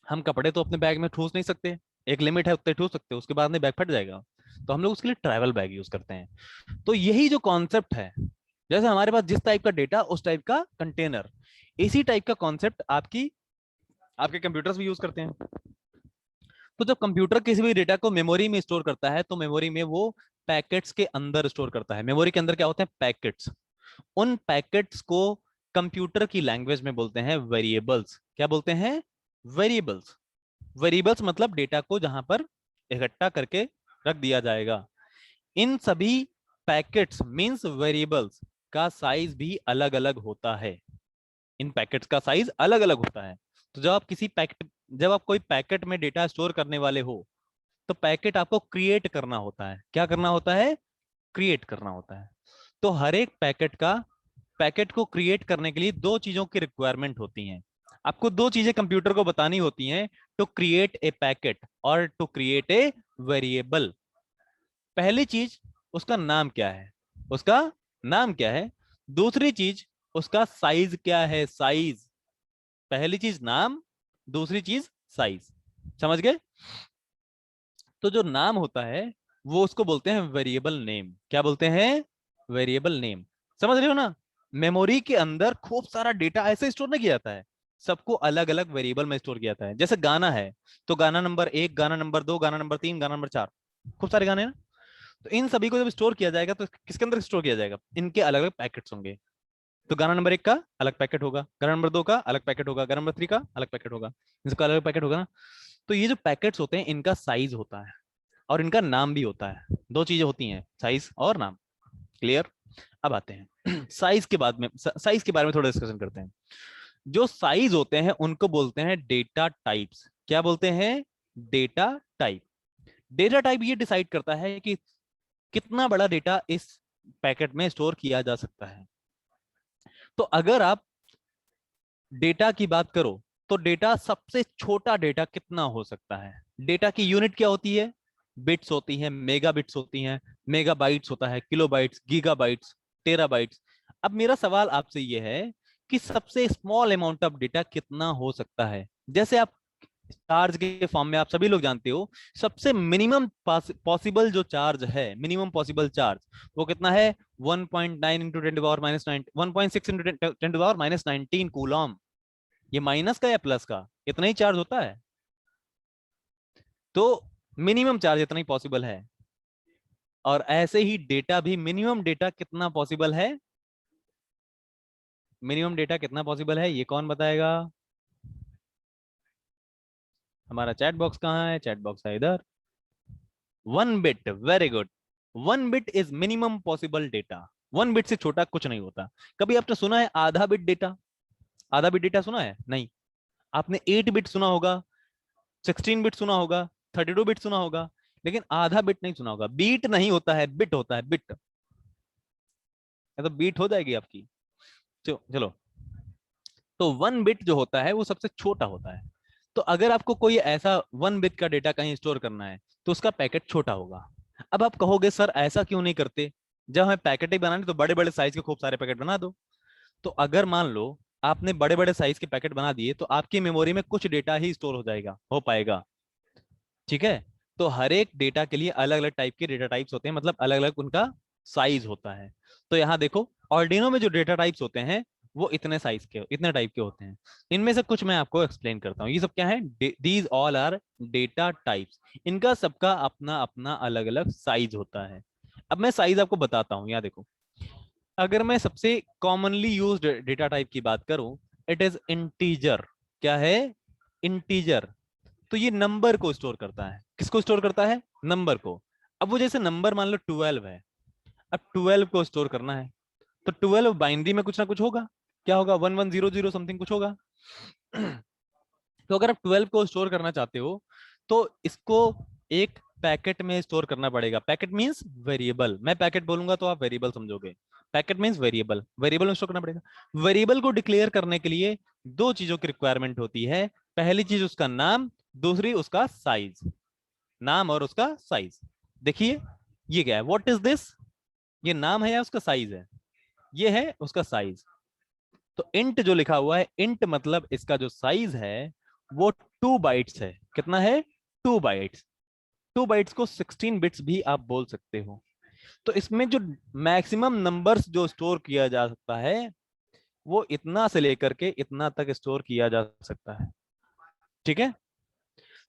हम कपड़े तो अपने बैग में ठूस नहीं सकते, एक लिमिट है उतने ठूस सकते हो, उसके बाद में बैग फट जाएगा। तो हम लोग उसके लिए ट्रैवल बैग यूज करते हैं। तो यही जो कॉन्सेप्ट है, जैसे हमारे पास जिस टाइप का डेटा उस टाइप का कंटेनर, इसी टाइप का कॉन्सेप्ट आपकी आपके कंप्यूटर्स भी यूज करते हैं। तो जब कंप्यूटर किसी भी डेटा को मेमोरी में स्टोर करता है, तो मेमोरी में वो पैकेट्स के अंदर स्टोर करता है। मेमोरी के अंदर क्या होते हैं? पैकेट्स। उन पैकेट्स को कंप्यूटर की लैंग्वेज में बोलते हैं वेरिएबल्स। क्या बोलते हैं? वेरिएबल्स। वेरिएबल्स मतलब डेटा को जहां पर इकट्ठा करके रख दिया जाएगा। इन सभी पैकेट्स मींस वेरिएबल्स का साइज भी अलग अलग होता है। इन पैकेट्स का साइज अलग अलग होता है। तो जब आप कोई पैकेट में डेटा स्टोर करने वाले हो, तो पैकेट आपको क्रिएट करना होता है। क्या करना होता है? क्रिएट करना होता है। तो हर एक पैकेट को क्रिएट करने के लिए दो चीजों की रिक्वायरमेंट होती है। आपको दो चीजें कंप्यूटर को बतानी होती हैं, टू क्रिएट ए पैकेट और टू क्रिएट ए वेरिएबल। पहली चीज, उसका नाम क्या है, उसका नाम क्या है। दूसरी चीज, उसका साइज क्या है, साइज। पहली चीज नाम, दूसरी चीज साइज। समझ गए? तो जो नाम होता है वो उसको बोलते हैं वेरिएबल नेम। क्या बोलते हैं? Variable name. समझ रहे हो ना? मेमोरी के अंदर खूब सारा डेटा ऐसे स्टोर नहीं किया जाता है, सबको अलग अलग वेरिएबल में स्टोर किया जाता है। जैसे गाना है, तो गाना नंबर 1, गाना नंबर 2, गाना नंबर 3, गाना नंबर 4, खूब सारे गाने हैं ना। तो इन सभी को जब स्टोर किया जाएगा तो किसके अंदर स्टोर किया जाएगा? इनके अलग अलग पैकेट्स होंगे। तो गाना नंबर 1 का अलग पैकेट होगा, गाना नंबर 2 का अलग पैकेट होगा, गाना नंबर 3 का अलग पैकेट होगा, इसका अलग पैकेट होगा ना। तो ये जो पैकेट्स होते हैं इनका साइज होता है और इनका नाम भी होता है। दो चीजें होती हैं, साइज और नाम। क्लियर? अब आते हैं साइज के बाद में, साइज के बारे में थोड़ा डिस्कशन करते हैं। जो साइज होते हैं उनको बोलते हैं डेटा टाइप्स। क्या बोलते हैं? Data type. डेटा टाइप ये डिसाइड करता है कि कितना बड़ा डेटा इस पैकेट में स्टोर किया जा सकता है। तो अगर आप डेटा की बात करो तो डेटा, सबसे छोटा डेटा कितना हो सकता है? डेटा की यूनिट क्या होती है? बिट्स होती हैं, मेगा बिट्स होती हैं, मेगा बाइट्स होता है, किलो बाइट्स, गीगा बाइट्स, टेरा बाइट्स। अब मेरा सवाल आपसे यह है कि सबसे स्मॉल अमाउंट ऑफ डेटा कितना हो सकता है? जैसे आप चार्ज के फॉर्म में आप सभी लोग जानते हो, सबसे मिनिमम पॉसिबल जो चार्ज है, मिनिमम पॉसिबल चार्ज, वो कितना है? 1.9 इंटू 10⁻⁹ 1.6 इंटू 10⁻⁹ कूलम। ये माइनस का या प्लस का? इतना ही चार्ज होता है। तो मिनिमम चार्ज इतना ही पॉसिबल है। और ऐसे ही डेटा भी, मिनिमम डेटा कितना पॉसिबल है? मिनिमम डेटा कितना पॉसिबल है ये कौन बताएगा? हमारा चैट बॉक्स कहाँ है? चैट बॉक्स है इधर। 1 bit, very good. 1 bit is minimum possible data. 1 bit से छोटा कुछ नहीं होता। कभी आपने सुना है आधा बिट डेटा? आधा बिट डेटा सुना है? नहीं। आपने 8 बिट सुना होगा, 16 बिट सुना होगा, 32 बिट सुना होगा, लेकिन आधा बिट नहीं सुना होगा। बीट नहीं होता है, बिट होता है, बिट। तो बीट हो जाएगी आपकी। चलो, तो 1 बिट जो होता है वो सबसे छोटा होता है। तो अगर आपको कोई ऐसा 1 बिट का डेटा कहीं स्टोर करना है तो उसका पैकेट छोटा होगा। अब आप कहोगे सर ऐसा क्यों नहीं करते, जब हमें पैकेट ही बनाने तो बड़े बड़े साइज के खूब सारे पैकेट बना दो। तो अगर मान लो आपने बड़े बड़े साइज के पैकेट बना दिए तो आपकी मेमोरी में कुछ डेटा ही स्टोर हो पाएगा। ठीक है? तो हर एक डेटा के लिए अलग अलग टाइप के डेटा टाइप्स होते हैं, मतलब अलग अलग उनका साइज होता है। तो यहां देखो, ऑर्डिनो में जो डेटा टाइप्स होते हैं वो इतने साइज के, इतने टाइप के होते हैं। इनमें से कुछ मैं आपको एक्सप्लेन करता हूँ। ये सब क्या है? These all are data types. इनका सबका अपना अपना अलग अलग साइज होता है। अब मैं साइज आपको बताता हूँ। यहाँ देखो, अगर मैं सबसे कॉमनली यूज्ड डेटा टाइप की बात करूं, इट इज इंटीजर। क्या है? इंटीजर। तो ये नंबर को स्टोर करता है। किसको स्टोर करता है? नंबर को। अब वो जैसे नंबर मान लो 12 है, अब 12 को स्टोर करना है तो 12 बाइनरी में कुछ ना कुछ होगा। क्या होगा? 1100 समथिंग कुछ होगा। तो अगर आप 12 को स्टोर करना चाहते हो तो इसको एक पैकेट में स्टोर करना पड़ेगा। Packet means variable. मैं पैकेट बोलूंगा तो आप वेरिएबल समझोगे। पैकेट मींस वेरिएबल, वेरिएबल में स्टोर करना पड़ेगा। वेरिएबल को डिक्लेयर करने के लिए दो चीजों की रिक्वायरमेंट होती है। पहली चीज उसका नाम, दूसरी उसका साइज। नाम और उसका साइज। देखिए ये क्या है? What is this? ये नाम है या उसका साइज है? ये है उसका साइज। तो इंट जो लिखा हुआ है, इंट मतलब इसका जो साइज है वो 2 बाइट्स है। कितना है? 2 बाइट्स। 2 बाइट्स को 16 बिट्स भी आप बोल सकते हो। तो इसमें जो मैक्सिमम नंबर्स जो स्टोर किया जा सकता है वो इतना से लेकर के इतना तक स्टोर किया जा सकता है। ठीक है?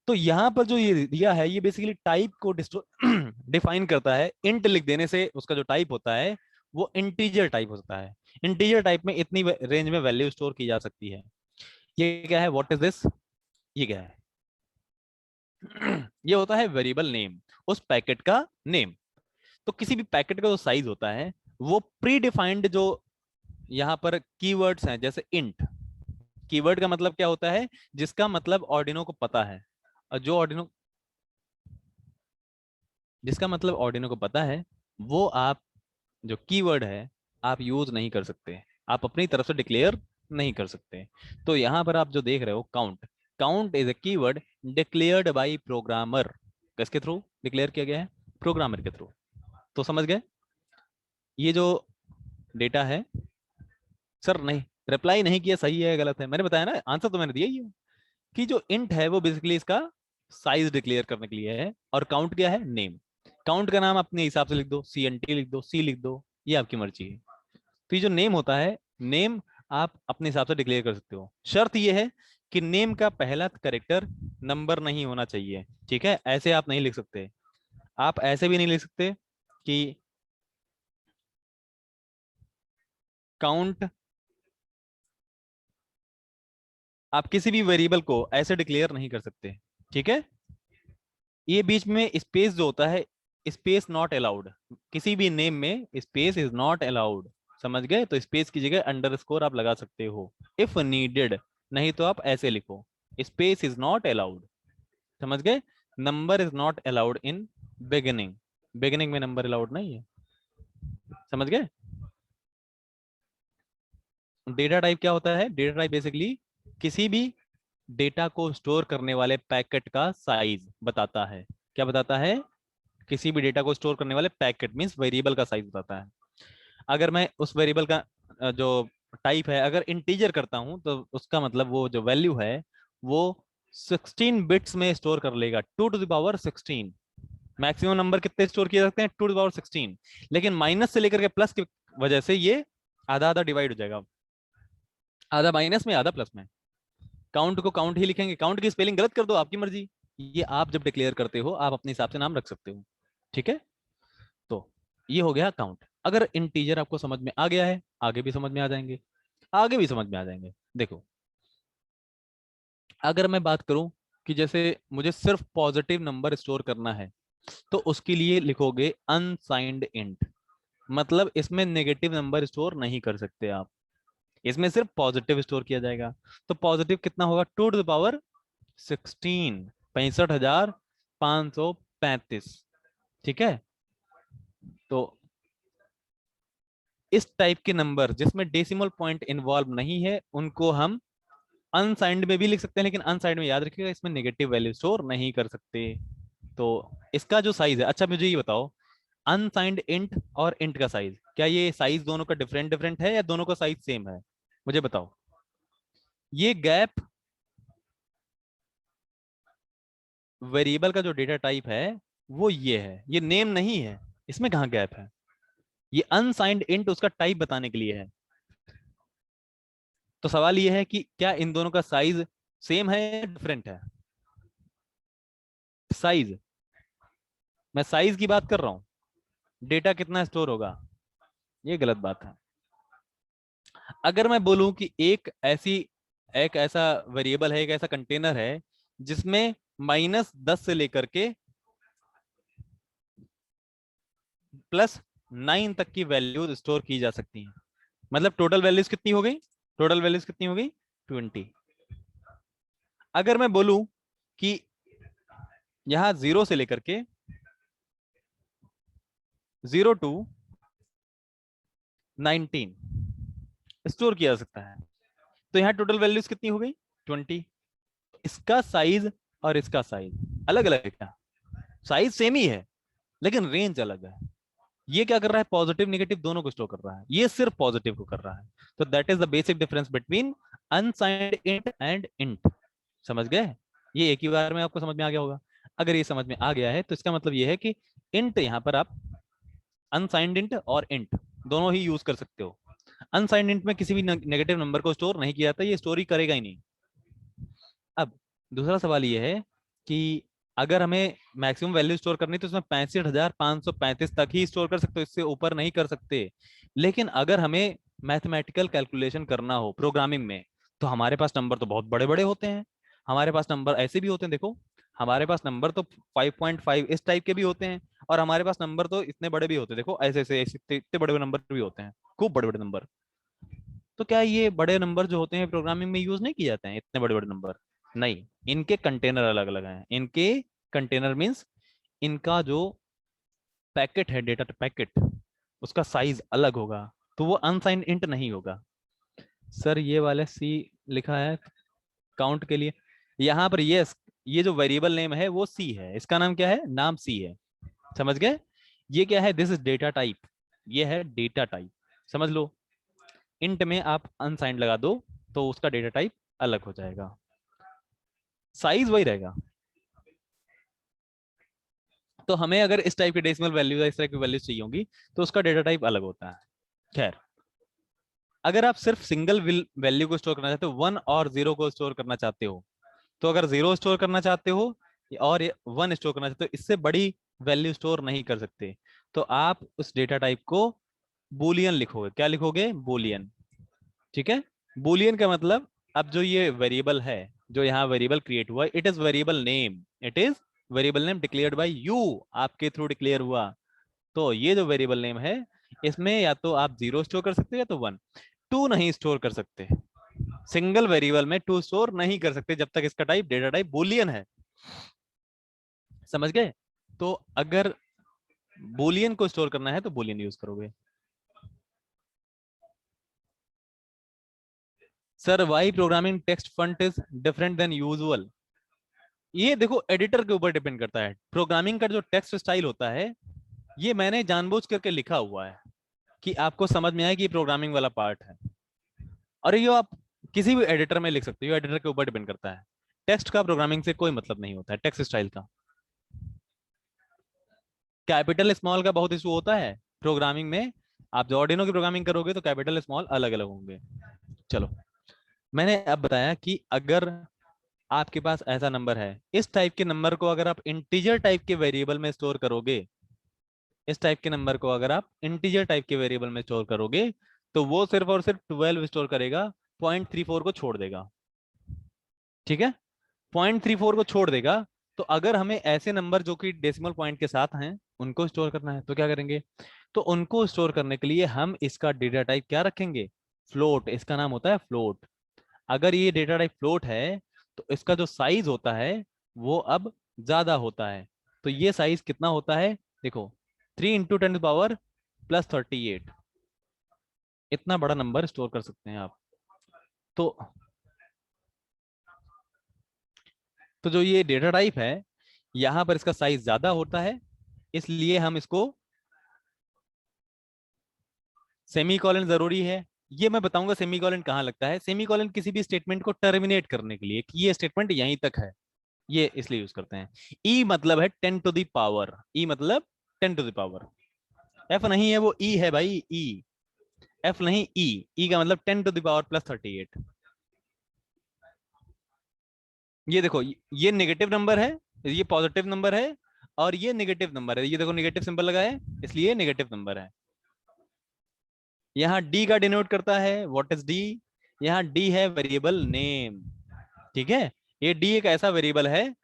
तो यहां पर जो ये दिया है ये बेसिकली टाइप को डिफाइन करता है। इंट लिख देने से उसका जो टाइप होता है वो इंटीजर टाइप होता है। इंटीजर टाइप में इतनी रेंज में वैल्यू स्टोर की जा सकती है। ये क्या है? What is this? ये क्या है? ये होता है वेरिएबल नेम, उस पैकेट का नेम। तो किसी भी पैकेट का जो साइज होता है वो प्री डिफाइंड, जो यहां पर कीवर्ड्स हैं जैसे इंट। कीवर्ड का मतलब क्या होता है? जिसका मतलब ऑर्डिनो को पता है। और जो ऑर्डिनो, जिसका मतलब ऑर्डिनो को पता है, वो आप, जो कीवर्ड है, आप यूज नहीं कर सकते, आप अपनी तरफ से डिक्लेयर नहीं कर सकते। तो यहां पर आप जो देख रहे हो, count, count is a keyword declared by programmer. किसके थ्रू डिक्लेयर किया गया है? प्रोग्रामर के थ्रू। तो समझ गए? ये जो डेटा है, सर नहीं, रिप्लाई नहीं किया, सही है गलत है? मैंने बताया ना, आंसर तो मैंने दिया ही है कि जो इंट है वो बेसिकली इसका साइज डिक्लेयर करने के लिए है, और काउंट क्या है? नेम। काउंट का नाम अपने हिसाब से लिख दो, CNT लिख दो, सी लिख दो, ये आपकी मर्जी है। तो ये जो नेम होता है, नेम आप अपने हिसाब से डिक्लेयर कर सकते हो। शर्त ये है कि नेम का पहला कैरेक्टर नंबर नहीं होना चाहिए। ठीक है? ऐसे आप नहीं लिख सकते। आप ऐसे भी नहीं लिख सकते कि काउंट आप किसी भी वेरिएबल को ऐसे डिक्लेयर नहीं कर सकते, ठीक है। ये बीच में स्पेस जो होता है, स्पेस नॉट अलाउड, किसी भी नेम में स्पेस इज नॉट अलाउड, समझ गए। तो स्पेस की जगह अंडरस्कोर आप लगा सकते हो इफ नीडेड, नहीं तो आप ऐसे लिखो स्पेस इज नॉट अलाउड, समझ गए। Number is not allowed in beginning, beginning में नंबर अलाउड नहीं है, समझ गए। डेटा टाइप क्या होता है? डेटा टाइप बेसिकली किसी भी डेटा को स्टोर करने वाले पैकेट का साइज बताता है। क्या बताता है? किसी भी डेटा को स्टोर करने वाले पैकेट मींस वेरिएबल का साइज बताता है। अगर मैं उस वेरिएबल का जो टाइप है अगर इंटीजर करता हूं तो उसका मतलब वो जो वैल्यू है वो 16 बिट्स में स्टोर कर लेगा, 2 to the power 16। Maximum number कितने स्टोर किए जाते हैं? 2 to the power 16। लेकिन माइनस से लेकर के प्लस की वजह से ये आधा आधा डिवाइड हो जाएगा, आधा माइनस में आधा प्लस में। काउंट को काउंट ही लिखेंगे, काउंट की स्पेलिंग गलत कर दो आपकी मर्जी, ये आप जब डिक्लेयर करते हो आप अपने हिसाब से नाम रख सकते हो, ठीक है। तो ये हो गया काउंट। अगर इंटीजर आपको समझ में आ गया है, आगे भी समझ में आ जाएंगे, आगे भी समझ में आ जाएंगे। देखो अगर मैं बात करूं कि जैसे मुझे सिर्फ पॉजिटिव नंबर स्टोर करना है तो उसके लिए लिखोगे अनसाइंड इंट, मतलब इसमें नेगेटिव नंबर स्टोर नहीं कर सकते आप, इसमें सिर्फ पॉजिटिव स्टोर किया जाएगा। तो पॉजिटिव कितना होगा? 2 to the power 16, 65,535, ठीक है। तो इस टाइप के नंबर जिसमें डेसिमल पॉइंट इन्वॉल्व नहीं है उनको हम अनसाइंड में भी लिख सकते हैं, लेकिन अनसाइंड में याद रखिएगा इसमें नेगेटिव वैल्यू स्टोर नहीं कर सकते। तो इसका जो साइज है, अच्छा मुझे ये बताओ अनसाइंड इंट और इंट का साइज, क्या ये साइज दोनों का डिफरेंट डिफरेंट है या दोनों का साइज सेम है? मुझे बताओ। ये गैप वेरिएबल का जो डेटा टाइप है वो ये है, ये नेम नहीं है, इसमें कहां गैप है? ये अनसाइंड इंट उसका टाइप बताने के लिए है। तो सवाल ये है कि क्या इन दोनों का साइज सेम है या डिफरेंट है? साइज, मैं साइज की बात कर रहा हूं, डेटा कितना स्टोर होगा, ये गलत बात है। अगर मैं बोलूं कि एक ऐसा वेरिएबल है, एक ऐसा कंटेनर है जिसमें -10 से लेकर के +9 तक की वैल्यूज स्टोर की जा सकती हैं, मतलब टोटल वैल्यूज कितनी हो गई? टोटल वैल्यूज कितनी हो गई? 20। अगर मैं बोलूं कि यहां 0 से लेकर के 0 to 19 स्टोर किया जा सकता है, तो यहाँ टोटल वैल्यूज कितनी हो गई? 20। इसका साइज और इसका साइज अलग अलग है क्या? साइज सेम ही है लेकिन रेंज अलग है। ये क्या कर रहा है? पॉजिटिव निगेटिव दोनों को स्टोर कर रहा है, ये सिर्फ पॉजिटिव को कर रहा है। तो that is the basic difference between unsigned int and int, समझ गए। ये एक ही बार में आपको समझ में आ गया होगा। अगर ये समझ में आ गया है तो इसका मतलब ये है कि इंट यहां पर आप अनसाइंड इंट और इंट दोनों ही यूज कर सकते हो। अनसाइंड इंट में किसी भी नेगेटिव नंबर को स्टोर नहीं किया जाता, ये स्टोरी करेगा ही नहीं। अब दूसरा सवाल ये है कि अगर हमें मैक्सिमम वैल्यू स्टोर करनी तो उसमें 65,535 तक ही स्टोर कर सकते हो, इससे ऊपर नहीं कर सकते। लेकिन अगर हमें मैथमेटिकल कैलकुलेशन करना हो प्रोग्रामिंग में तो हमारे पास नंबर तो बहुत बड़े बड़े होते हैं। हमारे पास नंबर ऐसे भी होते हैं, देखो हमारे पास नंबर तो 5.5 इस टाइप के भी होते हैं, और हमारे पास नंबर तो इतने बड़े भी होते हैं, देखो ऐसे ऐसे इतने बड़े बड़े नंबर भी होते हैं, खूब बड़े बड़े नंबर। तो क्या ये बड़े नंबर जो होते हैं प्रोग्रामिंग में यूज नहीं किए जाते हैं, इतने बड़े बड़े नंबर? नहीं, इनके कंटेनर अलग अलग हैं। इनके कंटेनर मीन्स इनका जो पैकेट है, डेटा पैकेट, उसका साइज अलग होगा, तो वो अनसाइंड इंट नहीं होगा। सर ये वाले सी लिखा है काउंट के लिए, यहाँ पर ये जो वेरिएबल नेम है वो सी है, इसका नाम क्या है? नाम सी है, समझ गए। ये क्या है? दिस इज डेटा टाइप, ये है डेटा टाइप, समझ लो। इंट में आप अनसाइंड लगा दो तो उसका डेटा टाइप अलग हो जाएगा, साइज वही रहेगा। तो हमें अगर इस टाइप की डेसिमल वैल्यू या इस तरह की वैल्यूज चाहिए होंगी तो उसका डेटा टाइप अलग होता है। खैर, अगर आप सिर्फ सिंगल वैल्यू को स्टोर करना चाहते हो, 1 और 0 को स्टोर करना चाहते हो, तो अगर 0 स्टोर करना चाहते हो और 1 स्टोर करना चाहते हो, इससे बड़ी वैल्यू स्टोर नहीं कर सकते, तो आप उस डेटा टाइप को बुलियन लिखोगे। क्या लिखोगे? बुलियन, ठीक है। बुलियन का मतलब अब जो ये वेरिएबल है, जो यहाँ वेरिएबल क्रिएट हुआ, it is variable name, it is variable name declared by you, आपके थ्रू डिक्लेयर हुआ। तो ये जो वेरिएबल नेम है, इसमें या तो आप 0 स्टोर कर सकते हो या तो 1। 2 नहीं स्टोर कर सकते, सिंगल वेरिएबल में 2 स्टोर नहीं कर सकते जब तक इसका टाइप, डेटा टाइप बूलियन है। समझ गए? तो अगर बूलियन को स्टोर करना है तो बूलियन यूज करोगे। Sir why programming text font is different than usual. ये देखो एडिटर के ऊपर डिपेंड करता है। प्रोग्रामिंग का जो टेक्स्ट स्टाइल होता है, ये मैंने जानबूझ करके लिखा हुआ है कि आपको समझ में आए कि ये प्रोग्रामिंग वाला पार्ट है। और ये आप किसी भी एडिटर में लिख सकते हो, एडिटर के ऊपर डिपेंड करता है। टेक्स्ट का प्रोग्रामिंग से कोई मतलब नहीं होता है, टेक्स्ट स्टाइल का। कैपिटल स्मॉल का बहुत इशू होता है प्रोग्रामिंग में। आप जो ऑर्डिनो की प्रोग्रामिंग करोगे तो कैपिटल स्मॉल अलग अलग होंगे। चलो, मैंने अब बताया कि अगर आपके पास ऐसा नंबर है, इस टाइप के नंबर को अगर आप इंटीजर टाइप के वेरिएबल में स्टोर करोगे, इस टाइप के नंबर को अगर आप इंटीजर टाइप के वेरिएबल में स्टोर करोगे, तो वो सिर्फ और सिर्फ 12 स्टोर करेगा, 0.34 को छोड़ देगा। ठीक है, 0.34 को छोड़ देगा। तो अगर हमें ऐसे नंबर जो कि डेसिमल पॉइंट के साथ हैं उनको स्टोर करना है तो क्या करेंगे? तो उनको स्टोर करने के लिए हम इसका डेटा टाइप क्या रखेंगे? फ्लोट। इसका नाम होता है फ्लोट। अगर ये डेटा टाइप फ्लोट है तो इसका जो साइज होता है वो अब ज्यादा होता है। तो ये साइज कितना होता है? देखो, 3 × 10⁻⁻38, इतना बड़ा नंबर स्टोर कर सकते हैं आप। तो जो ये डेटा टाइप है, यहां पर इसका साइज ज्यादा होता है, इसलिए हम इसको सेमीकोलन जरूरी है। ये मैं बताऊंगा सेमीकोलन कहाँ लगता है। सेमीकोलन किसी भी स्टेटमेंट को टर्मिनेट करने के लिए कि ये स्टेटमेंट यहीं तक है, ये इसलिए यूज करते हैं। ई मतलब है 10⁻, ई मतलब 10⁻। एफ नहीं है, वो ई है भाई, ई। एफ नहीं, ई। ई का मतलब 10⁻+38। ये देखो, ये नेगेटिव नंबर है, ये पॉजिटिव नंबर है, और ये नेगेटिव नंबर है। ये देखो नेगेटिव सिंबल लगा है, इसलिए नेगेटिव नंबर है। यहाँ डी का डिनोट करता है, व्हाट इज डी? यहाँ डी है वेरिएबल नेम। ठीक है, ये डी एक ऐसा वेरिएबल है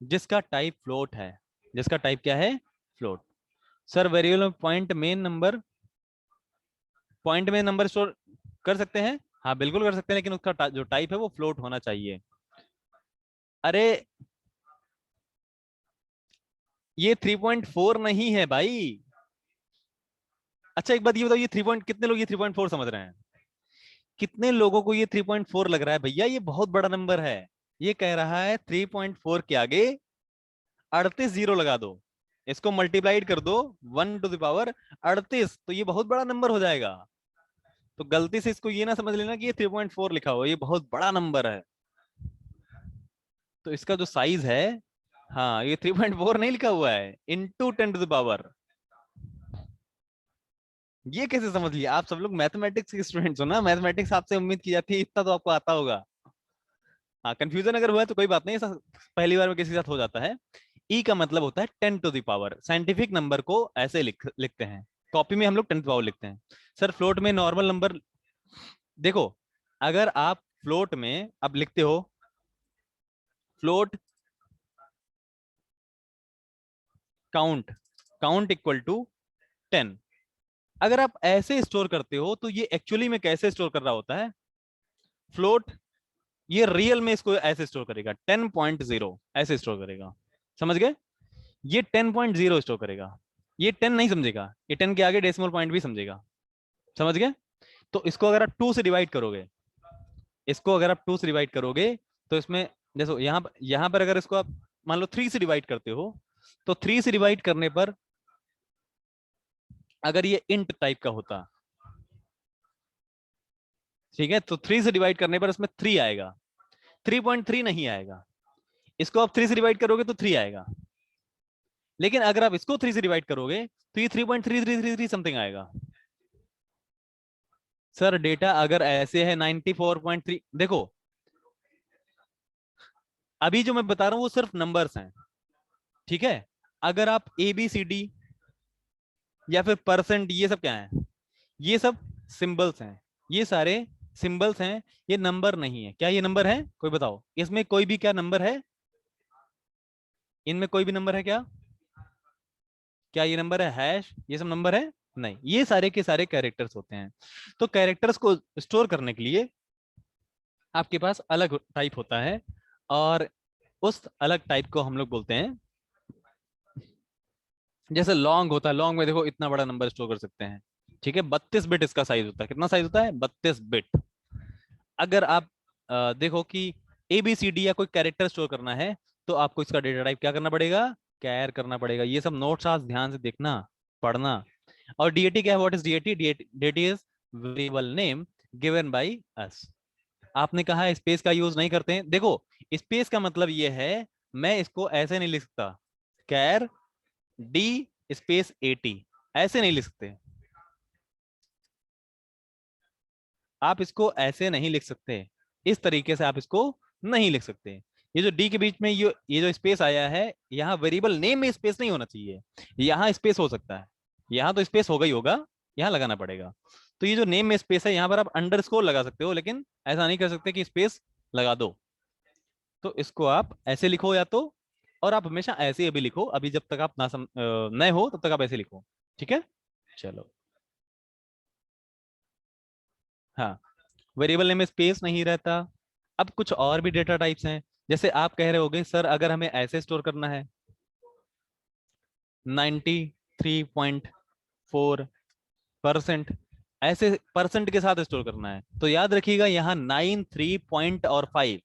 जिसका टाइप फ्लोट है। जिसका टाइप क्या है? फ्लोट। सर वेरिएबल में पॉइंट में नंबर स्टोर कर सकते हैं? हाँ बिल्कुल कर सकते हैं, लेकिन उसका जो टाइप है वो फ्लोट होना चाहिए। अरे, ये 3.4 नहीं है भाई। अच्छा एक बात ये बताओ, ये 3 पॉइंट, कितने लोग ये 3.4 समझ रहे हैं? कितने लोगों को ये 3.4 लग रहा है भैया ये बहुत बड़ा नंबर है? ये कह रहा है 3.4 के आगे 38 जीरो लगा दो, इसको मल्टीप्लाइड कर दो 1⁻38, तो ये बहुत बड़ा नंबर हो जाएगा। तो गलती से इसको ये ना समझ लेना कि ये 3.4 लिखा हुआ, ये बहुत बड़ा नंबर है। तो इसका जो साइज है, हाँ, ये 3.4 नहीं लिखा हुआ है, इंटू 10⁻। ये कैसे समझ लिया? आप सब लोग मैथमेटिक्स के स्टूडेंट्स हो ना, मैथमेटिक्स आपसे उम्मीद की जाती है इतना तो आपको आता होगा। हाँ, कंफ्यूजन अगर हुआ है तो कोई बात नहीं, ऐसा पहली बार में किसी के साथ हो जाता है। ई का मतलब होता है 10⁻। साइंटिफिक नंबर को ऐसे लिखते हैं, कॉपी में हम लोग 10 लिखते हैं। सर फ्लोट में नॉर्मल नंबर, देखो, अगर आप फ्लोट में अब लिखते हो float count, count equal to 10, अगर आप ऐसे स्टोर करते हो तो ये एक्चुअली में कैसे स्टोर कर रहा होता है? फ्लोट, ये रियल में इसको ऐसे स्टोर करेगा, 10.0 ऐसे स्टोर करेगा। समझ गए? ये 10.0 स्टोर करेगा। ये 10 नहीं समझेगा, ये 10 के आगे डेसिमल पॉइंट भी समझेगा। समझ गए? तो इसको अगर आप 2 से डिवाइड करोगे, इसको अगर आप 2 से डिवाइड करोगे, तो इसमें देखो, यहां पर अगर इसको आप मान लो 3 से डिवाइड करते हो, तो 3 से डिवाइड करने पर अगर ये इंट टाइप का होता, ठीक है, तो 3 से डिवाइड करने पर इसमें 3 आएगा, 3.3 नहीं आएगा। इसको आप 3 से डिवाइड करोगे तो 3 आएगा, लेकिन अगर आप इसको 3 से डिवाइड करोगे तो ये 3.3333 समथिंग आएगा। सर डेटा अगर ऐसे है 94.3, देखो अभी जो मैं बता रहा हूं वो सिर्फ नंबर्स हैं। ठीक है, अगर आप ABCD या फिर परसेंट, ये सब क्या है? ये सब सिंबल्स हैं, ये सारे सिंबल्स हैं, ये नंबर नहीं है। क्या ये नंबर है? कोई बताओ, इसमें कोई भी क्या नंबर है? इनमें कोई भी नंबर है क्या? क्या ये नंबर है? हैश, ये सब नंबर है? नहीं, ये सारे के सारे कैरेक्टर्स होते हैं। तो कैरेक्टर्स को स्टोर करने के लिए आपके पास अलग टाइप होता है, और उस अलग टाइप को हम लोग बोलते हैं, जैसे लॉन्ग होता है, लॉन्ग में देखो इतना बड़ा नंबर स्टोर कर सकते हैं। ठीक है, 32 बिट इसका साइज होता है। कितना साइज होता है? 32 बिट। अगर आप देखो कि ABCD या कोई कैरेक्टर स्टोर करना है, तो आपको इसका डेटा टाइप क्या करना पड़ेगा? कैर करना पड़ेगा। ये सब नोट्स आज ध्यान से देखना, पढ़ना। और डीएटी क्या है? What is DAT? DAT is variable name given by us. आपने कहा स्पेस का यूज नहीं करते हैं, देखो स्पेस का मतलब ये है, मैं इसको ऐसे नहीं लिख सकता, कैर डी स्पेस 80, ऐसे नहीं लिख सकते। आप इसको ऐसे नहीं लिख सकते, इस तरीके से आप इसको नहीं लिख सकते। ये जो डी के बीच में ये जो स्पेस आया है, यहाँ वेरिएबल नेम में स्पेस नहीं होना चाहिए। यहाँ स्पेस हो सकता है, यहाँ तो स्पेस होगा ही होगा, यहाँ लगाना पड़ेगा। तो ये जो नेम में स्पेस है, यहाँ पर आप अंडरस्कोर लगा सकते हो, लेकिन ऐसा नहीं कर सकते कि स्पेस लगा दो। तो इसको आप ऐसे लिखो या तो, और आप हमेशा ऐसे अभी लिखो, अभी जब तक आप नए हो तब तक आप ऐसे लिखो। ठीक है, चलो। हाँ, वेरिएबल नेम में स्पेस नहीं रहता। अब कुछ और भी डेटा टाइप्स हैं, जैसे आप कह रहे होगे सर अगर हमें ऐसे स्टोर करना है, 93.4%, ऐसे परसेंट के साथ स्टोर करना है, तो याद रखिएगा यहाँ 9 3 पॉइंट और 5,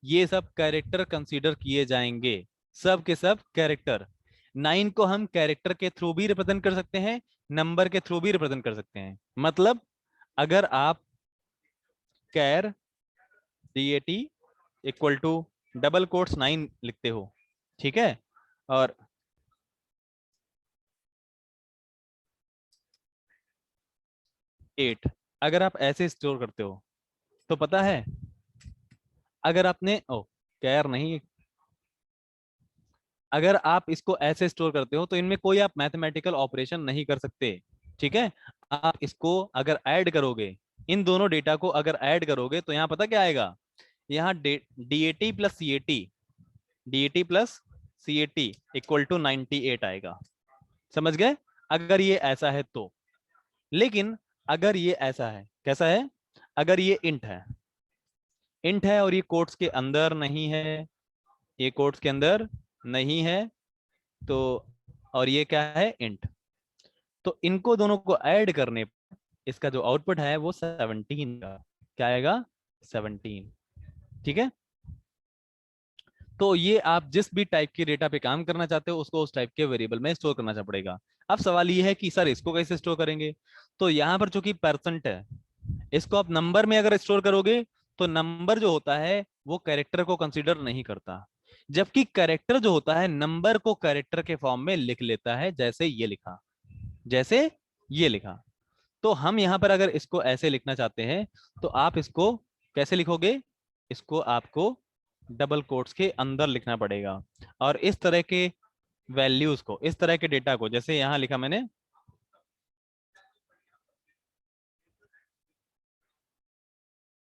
ये सब कैरेक्टर कंसीडर किए जाएंगे। सब के सब कैरेक्टर। 9 को हम कैरेक्टर के थ्रू भी रिप्रेजेंट कर सकते हैं, नंबर के थ्रू भी रिप्रेजेंट कर सकते हैं। मतलब अगर आप char DAT equal to double quotes 9 लिखते हो, ठीक है, और एट अगर आप ऐसे स्टोर करते हो, तो पता है, अगर आपने ओ कैर नहीं, अगर आप इसको ऐसे स्टोर करते हो, तो इनमें कोई आप मैथमेटिकल ऑपरेशन नहीं कर सकते। ठीक है, आप इसको अगर ऐड करोगे, इन दोनों डेटा को अगर ऐड करोगे, तो यहाँ पता क्या आएगा? यहाँ DAT plus CAT, DAT plus CAT equal to 98 आएगा। समझ गए? अगर ये ऐसा है तो। लेकिन अगर ये ऐसा है, कैसा है? अगर ये इंट है और ये कोट्स के अंदर नहीं है, ये कोट्स के अंदर नहीं है, तो और ये क्या है? इंट। तो इनको दोनों को ऐड करने पर इसका जो आउटपुट है वो 17 का, क्या आएगा? 17। ठीक है, तो ये आप जिस भी टाइप के डेटा पे काम करना चाहते हो, उसको उस टाइप के वेरिएबल में स्टोर करना पड़ेगा। अब सवाल ये है कि सर इसको कैसे स्टोर करेंगे? तो यहाँ पर चूंकि परसेंट है, इसको आप नंबर में अगर स्टोर करोगे, तो नंबर जो होता है वो कैरेक्टर को कंसीडर नहीं करता, जबकि कैरेक्टर जो होता है नंबर को कैरेक्टर के फॉर्म में लिख लेता है, जैसे ये लिखा, जैसे ये लिखा। तो हम यहां पर अगर इसको ऐसे लिखना चाहते हैं, तो आप इसको कैसे लिखोगे? इसको आपको डबल कोट्स के अंदर लिखना पड़ेगा, और इस तरह के वैल्यूज को, इस तरह के डेटा को, जैसे यहां लिखा मैंने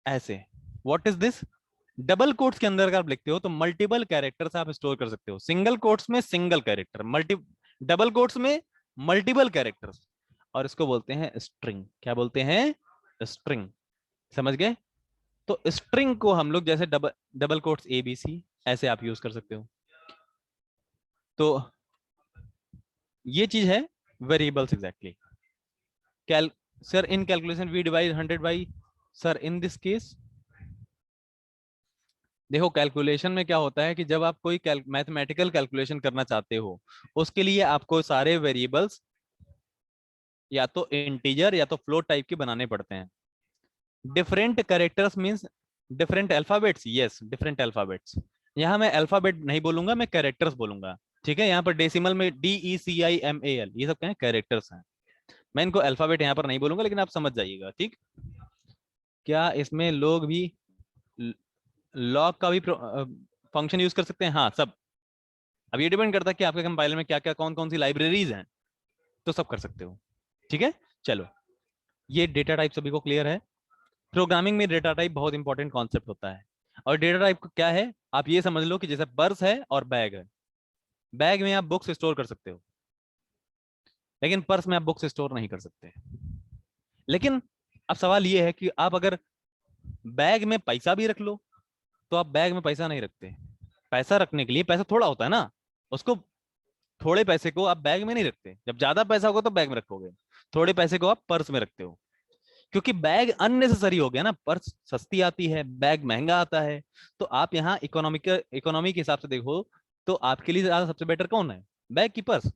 ऐसे, what is this? Double quotes के अंदर अगर आप लिखते हो, तो मल्टीपल कैरेक्टर्स आप स्टोर कर सकते हो। सिंगल कोट्स में सिंगल कैरेक्टर, डबल कोट्स में मल्टीपल कैरेक्टर्स, और इसको बोलते हैं स्ट्रिंग। क्या बोलते हैं? स्ट्रिंग। समझ गए? तो स्ट्रिंग को हम लोग जैसे डबल डबल कोट्स ABC ऐसे आप यूज कर सकते हो। तो ये चीज है वेरिएबल्स एग्जैक्टली। कैल sir in calculation we divide 100 by, sir in this case, देखो कैलकुलेशन में क्या होता है कि जब आप कोई मैथमेटिकल कैलकुलेशन करना चाहते हो, उसके लिए आपको सारे वेरिएबल्स या तो इंटीजर या तो फ्लोट टाइप के बनाने पड़ते हैं। Different characters means different alphabets, yes different alphabets. यहाँ मैं अल्फाबेट नहीं बोलूंगा, मैं कैरेक्टर्स बोलूंगा। ठीक है, यहाँ पर डेसिमल में DECIMAL ये सब क्या है? कैरेक्टर्स हैं। मैं इनको अल्फाबेट यहाँ पर नहीं बोलूंगा, लेकिन आप समझ जाइएगा। ठीक, क्या इसमें लोग भी लॉग का भी फंक्शन यूज कर सकते हैं? हाँ, सब। अब ये डिपेंड करता है कि आपके कंपाइलर में क्या क्या कौन कौन सी लाइब्रेरीज हैं, तो सब कर सकते हो। ठीक है, चलो, ये डेटा टाइप सभी को क्लियर है। प्रोग्रामिंग में डेटा टाइप बहुत इंपॉर्टेंट कॉन्सेप्ट होता है। और डेटा टाइप क्या है, आप ये समझ लो कि जैसे पर्स है और बैग है। बैग में आप बुक्स स्टोर कर सकते हो, लेकिन पर्स में आप बुक्स स्टोर नहीं कर सकते। लेकिन अब सवाल ये है कि आप अगर बैग में पैसा भी रख लो, तो आप बैग में पैसा नहीं रखते। पैसा रखने के लिए पैसा थोड़ा होता है ना, उसको, थोड़े पैसे को आप बैग में नहीं रखते। जब ज्यादा पैसा होगा तो बैग में रखोगे, थोड़े पैसे को आप पर्स में रखते हो। क्योंकि बैग अननेसेसरी हो गया ना, पर्स सस्ती आती है, बैग महंगा आता है। तो आप यहाँ इकोनॉमी के हिसाब से देखो, तो आपके लिए ज्यादा सबसे बेटर कौन है, बैग की पर्स?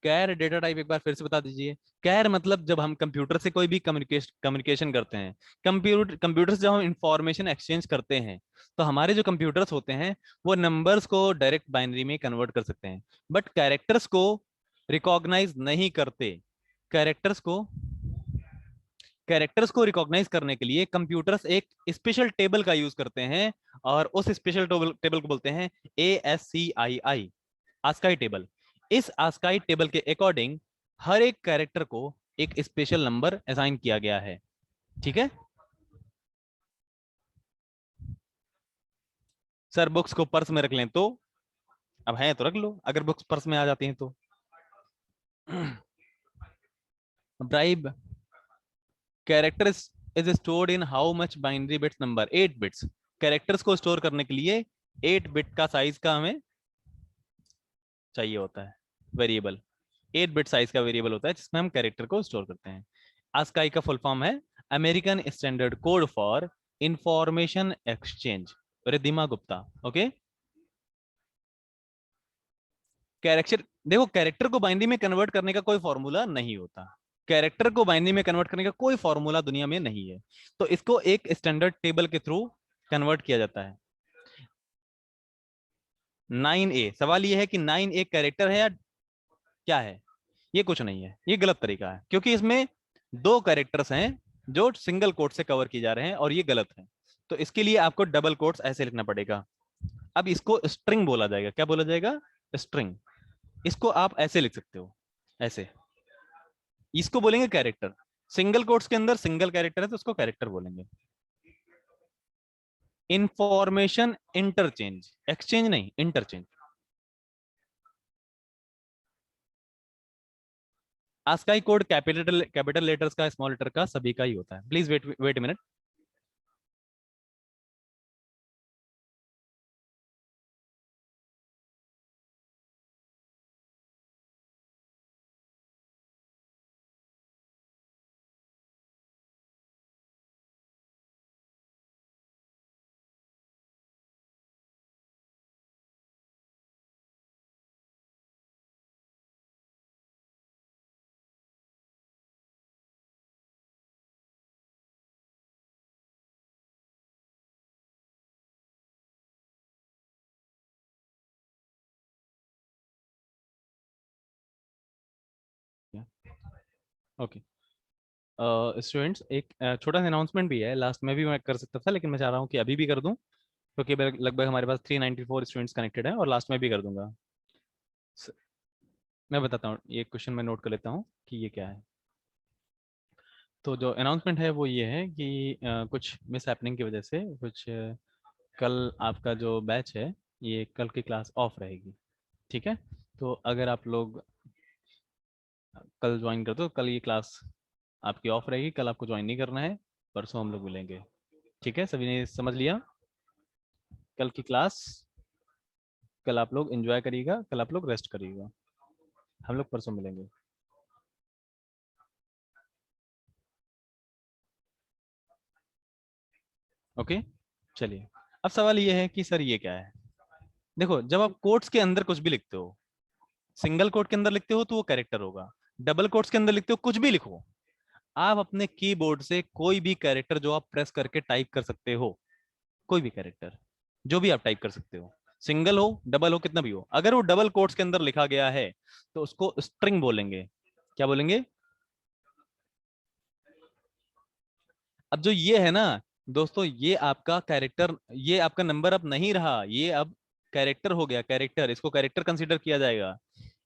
कैर डेटा टाइप एक बार फिर से बता दीजिए। कैर मतलब जब हम कंप्यूटर से कोई भी कम्युनिकेशन करते हैं, कंप्यूटर से जब हम इंफॉर्मेशन एक्सचेंज करते हैं, तो हमारे जो कंप्यूटर्स होते हैं वो नंबर्स को डायरेक्ट बाइनरी में कन्वर्ट कर सकते हैं, बट कैरेक्टर्स को रिकॉग्नाइज नहीं करते। कैरेक्टर्स को कैरेक्टर्स को रिकॉग्नाइज करने के लिए कंप्यूटर्स एक स्पेशल टेबल का यूज करते हैं, और उस स्पेशल टेबल को बोलते हैं ASCII, आस्काई टेबल। इस आस्काई टेबल के अकॉर्डिंग हर एक कैरेक्टर को एक स्पेशल नंबर असाइन किया गया है। ठीक है सर, बुक्स को पर्स में रख लें तो? अब है तो रख लो, अगर बुक्स पर्स में आ जाती हैं तो। Bribe character is stored in how much binary bits number? 8 bits. Characters को स्टोर करने के लिए 8 बिट का साइज का हमें चाहिए होता है वेरिएबल। 8 बिट साइज का वेरिएबल होता है जिसमें हम कैरेक्टर को स्टोर करते हैं। आस्काई का फुल फॉर्म है American standard code for information exchange. Riddhima Gupta. Okay. Character, देखो कैरेक्टर को बाइनरी में कन्वर्ट करने का कोई फॉर्मूला नहीं होता। कैरेक्टर को बाइनरी में कन्वर्ट करने का कोई फॉर्मूला दुनिया में नहीं है। तो इसको एक स्टैंडर्ड टेबल के थ्रू कन्वर्ट किया जाता है। 9A, सवाल ये है कि 9A कैरेक्टर है या क्या है? ये कुछ नहीं है, ये गलत तरीका है, क्योंकि इसमें दो कैरेक्टर्स हैं जो सिंगल कोट से कवर किए जा रहे हैं, और ये गलत है। तो इसके लिए आपको डबल कोट्स ऐसे लिखना पड़ेगा। अब इसको स्ट्रिंग बोला जाएगा। क्या बोला जाएगा? स्ट्रिंग। इसको आप ऐसे लिख सकते हो, ऐसे। इसको बोलेंगे कैरेक्टर। सिंगल कोट्स के अंदर सिंगल कैरेक्टर है तो उसको कैरेक्टर बोलेंगे। इंफॉर्मेशन इंटरचेंज, एक्सचेंज नहीं, interchange. ASCII code capital capital letters का, स्मॉल लेटर का, सभी का ही होता है। Please wait wait minute. Okay students, एक छोटा सा अनाउंसमेंट भी है, लास्ट में भी मैं कर सकता था लेकिन मैं चाह रहा हूँ कि अभी भी कर दूं, क्योंकि लगभग हमारे पास 394 स्टूडेंट्स कनेक्टेड है, और लास्ट में भी कर दूंगा। स- मैं बताता हूँ, ये क्वेश्चन मैं नोट कर लेता हूँ कि ये क्या है। तो जो अनाउंसमेंट है वो ये है कि कुछ मिस हैपनिंग की वजह से कुछ कल आपका जो बैच है, ये कल की क्लास ऑफ रहेगी। ठीक है, तो अगर आप लोग कल ज्वाइन करते हो, कल ये क्लास आपकी ऑफ रहेगी, कल आपको ज्वाइन नहीं करना है, परसों हम लोग मिलेंगे। ठीक है, सभी ने समझ लिया? कल की क्लास, कल आप लोग एंजॉय करिएगा, कल आप लोग रेस्ट करिएगा, हम लोग परसों मिलेंगे। ओके, चलिए। अब सवाल ये है कि सर ये क्या है? देखो, जब आप कोट्स के अंदर कुछ भी लिखते हो, सिंगल कोट के अंदर लिखते हो तो वो कैरेक्टर होगा, डबल कोट्स के अंदर लिखते हो, कुछ भी लिखो, आप अपने कीबोर्ड से कोई भी कैरेक्टर जो आप प्रेस करके टाइप कर सकते हो, कोई भी कैरेक्टर जो भी आप टाइप कर सकते हो, सिंगल हो डबल हो कितना भी हो, अगर वो डबल कोट्स के अंदर लिखा गया है तो उसको स्ट्रिंग बोलेंगे। क्या बोलेंगे? अब जो ये है ना दोस्तों, ये आपका कैरेक्टर, ये आपका नंबर अब नहीं रहा, ये अब कैरेक्टर हो गया। कैरेक्टर, इसको कैरेक्टर कंसीडर किया जाएगा।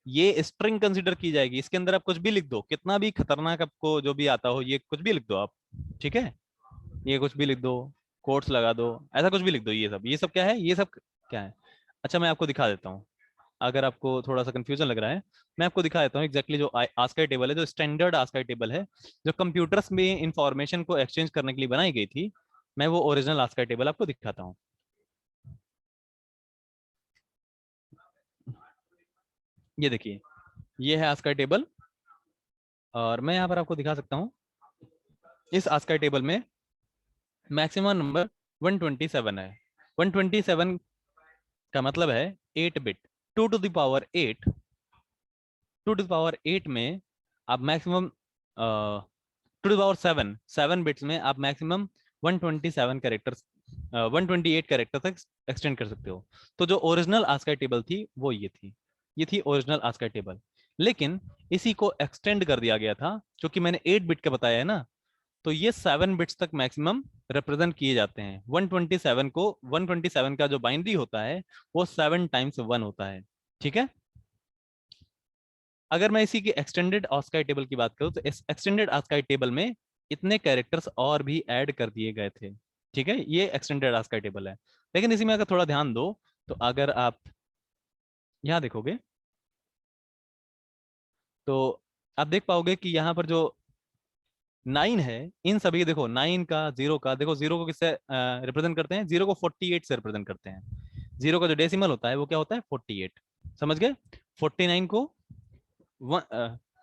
ये स्ट्रिंग कंसीडर की जाएगी, इसके अंदर आप कुछ भी लिख दो, कितना भी खतरनाक आपको जो भी आता हो, ये कुछ भी लिख दो आप, ठीक है, ये कुछ भी लिख दो, कोट्स लगा दो, ऐसा कुछ भी लिख दो, ये सब क्या है, ये सब क्या है। अच्छा मैं आपको दिखा देता हूँ, अगर आपको थोड़ा सा कंफ्यूजन लग रहा है, मैं आपको दिखा देता हूँ एग्जैक्टली जो आस्काई टेबल है, जो स्टैंडर्ड आस्काई टेबल है, जो कंप्यूटर्स में इंफॉर्मेशन को एक्सचेंज करने के लिए बनाई गई थी, मैं वो ओरिजिनल आस्काई टेबल आपको दिखाता हूँ। ये देखिए, ये है आस्काई टेबल, और मैं यहाँ पर आपको दिखा सकता हूँ, इस आस्काई टेबल में मैक्सिमम नंबर 127 है। 127 का मतलब है 8 bit, 2 to the power 8, 2 to the power 8 में आप maximum 2 to the power 7, 7 bits में आप मैक्सिमम 127 कैरेक्टर्स, 128 कैरेक्टर तक एक्सटेंड कर सकते हो। तो जो ओरिजिनल आस्काई टेबल थी वो ये थी ओरिजिनल आस्काई टेबल, लेकिन इसी को एक्सटेंड कर दिया गया था, क्योंकि मैंने 8 बिट का बताया है ना, तो ये 7 बिट्स तक मैक्सिमम रिप्रेजेंट किए जाते हैं। 127 को, 127 का जो बाइनरी होता है वो 7 टाइम्स 1 होता है, ठीक है। अगर मैं इसी की एक्सटेंडेड आस्काई टेबल की बात करूं, तो इस एक्सटेंडेड आस्काई टेबल में इतने कैरेक्टर्स और भी ऐड कर दिए गए थे, ठीक है, ये एक्सटेंडेड आस्काई टेबल है। लेकिन इसी में अगर थोड़ा ध्यान दो, तो अगर आप यहाँ देखोगे, तो आप देख पाओगे कि यहाँ पर जो 9 है, इन सभी, देखो 9 का, 0 का, देखो 0 को किससे रिप्रेजेंट करते हैं, 0 को 48 से रिप्रेजेंट करते हैं। 0 का जो डेसिमल होता है वो क्या होता है, 48, समझ गए। 49 को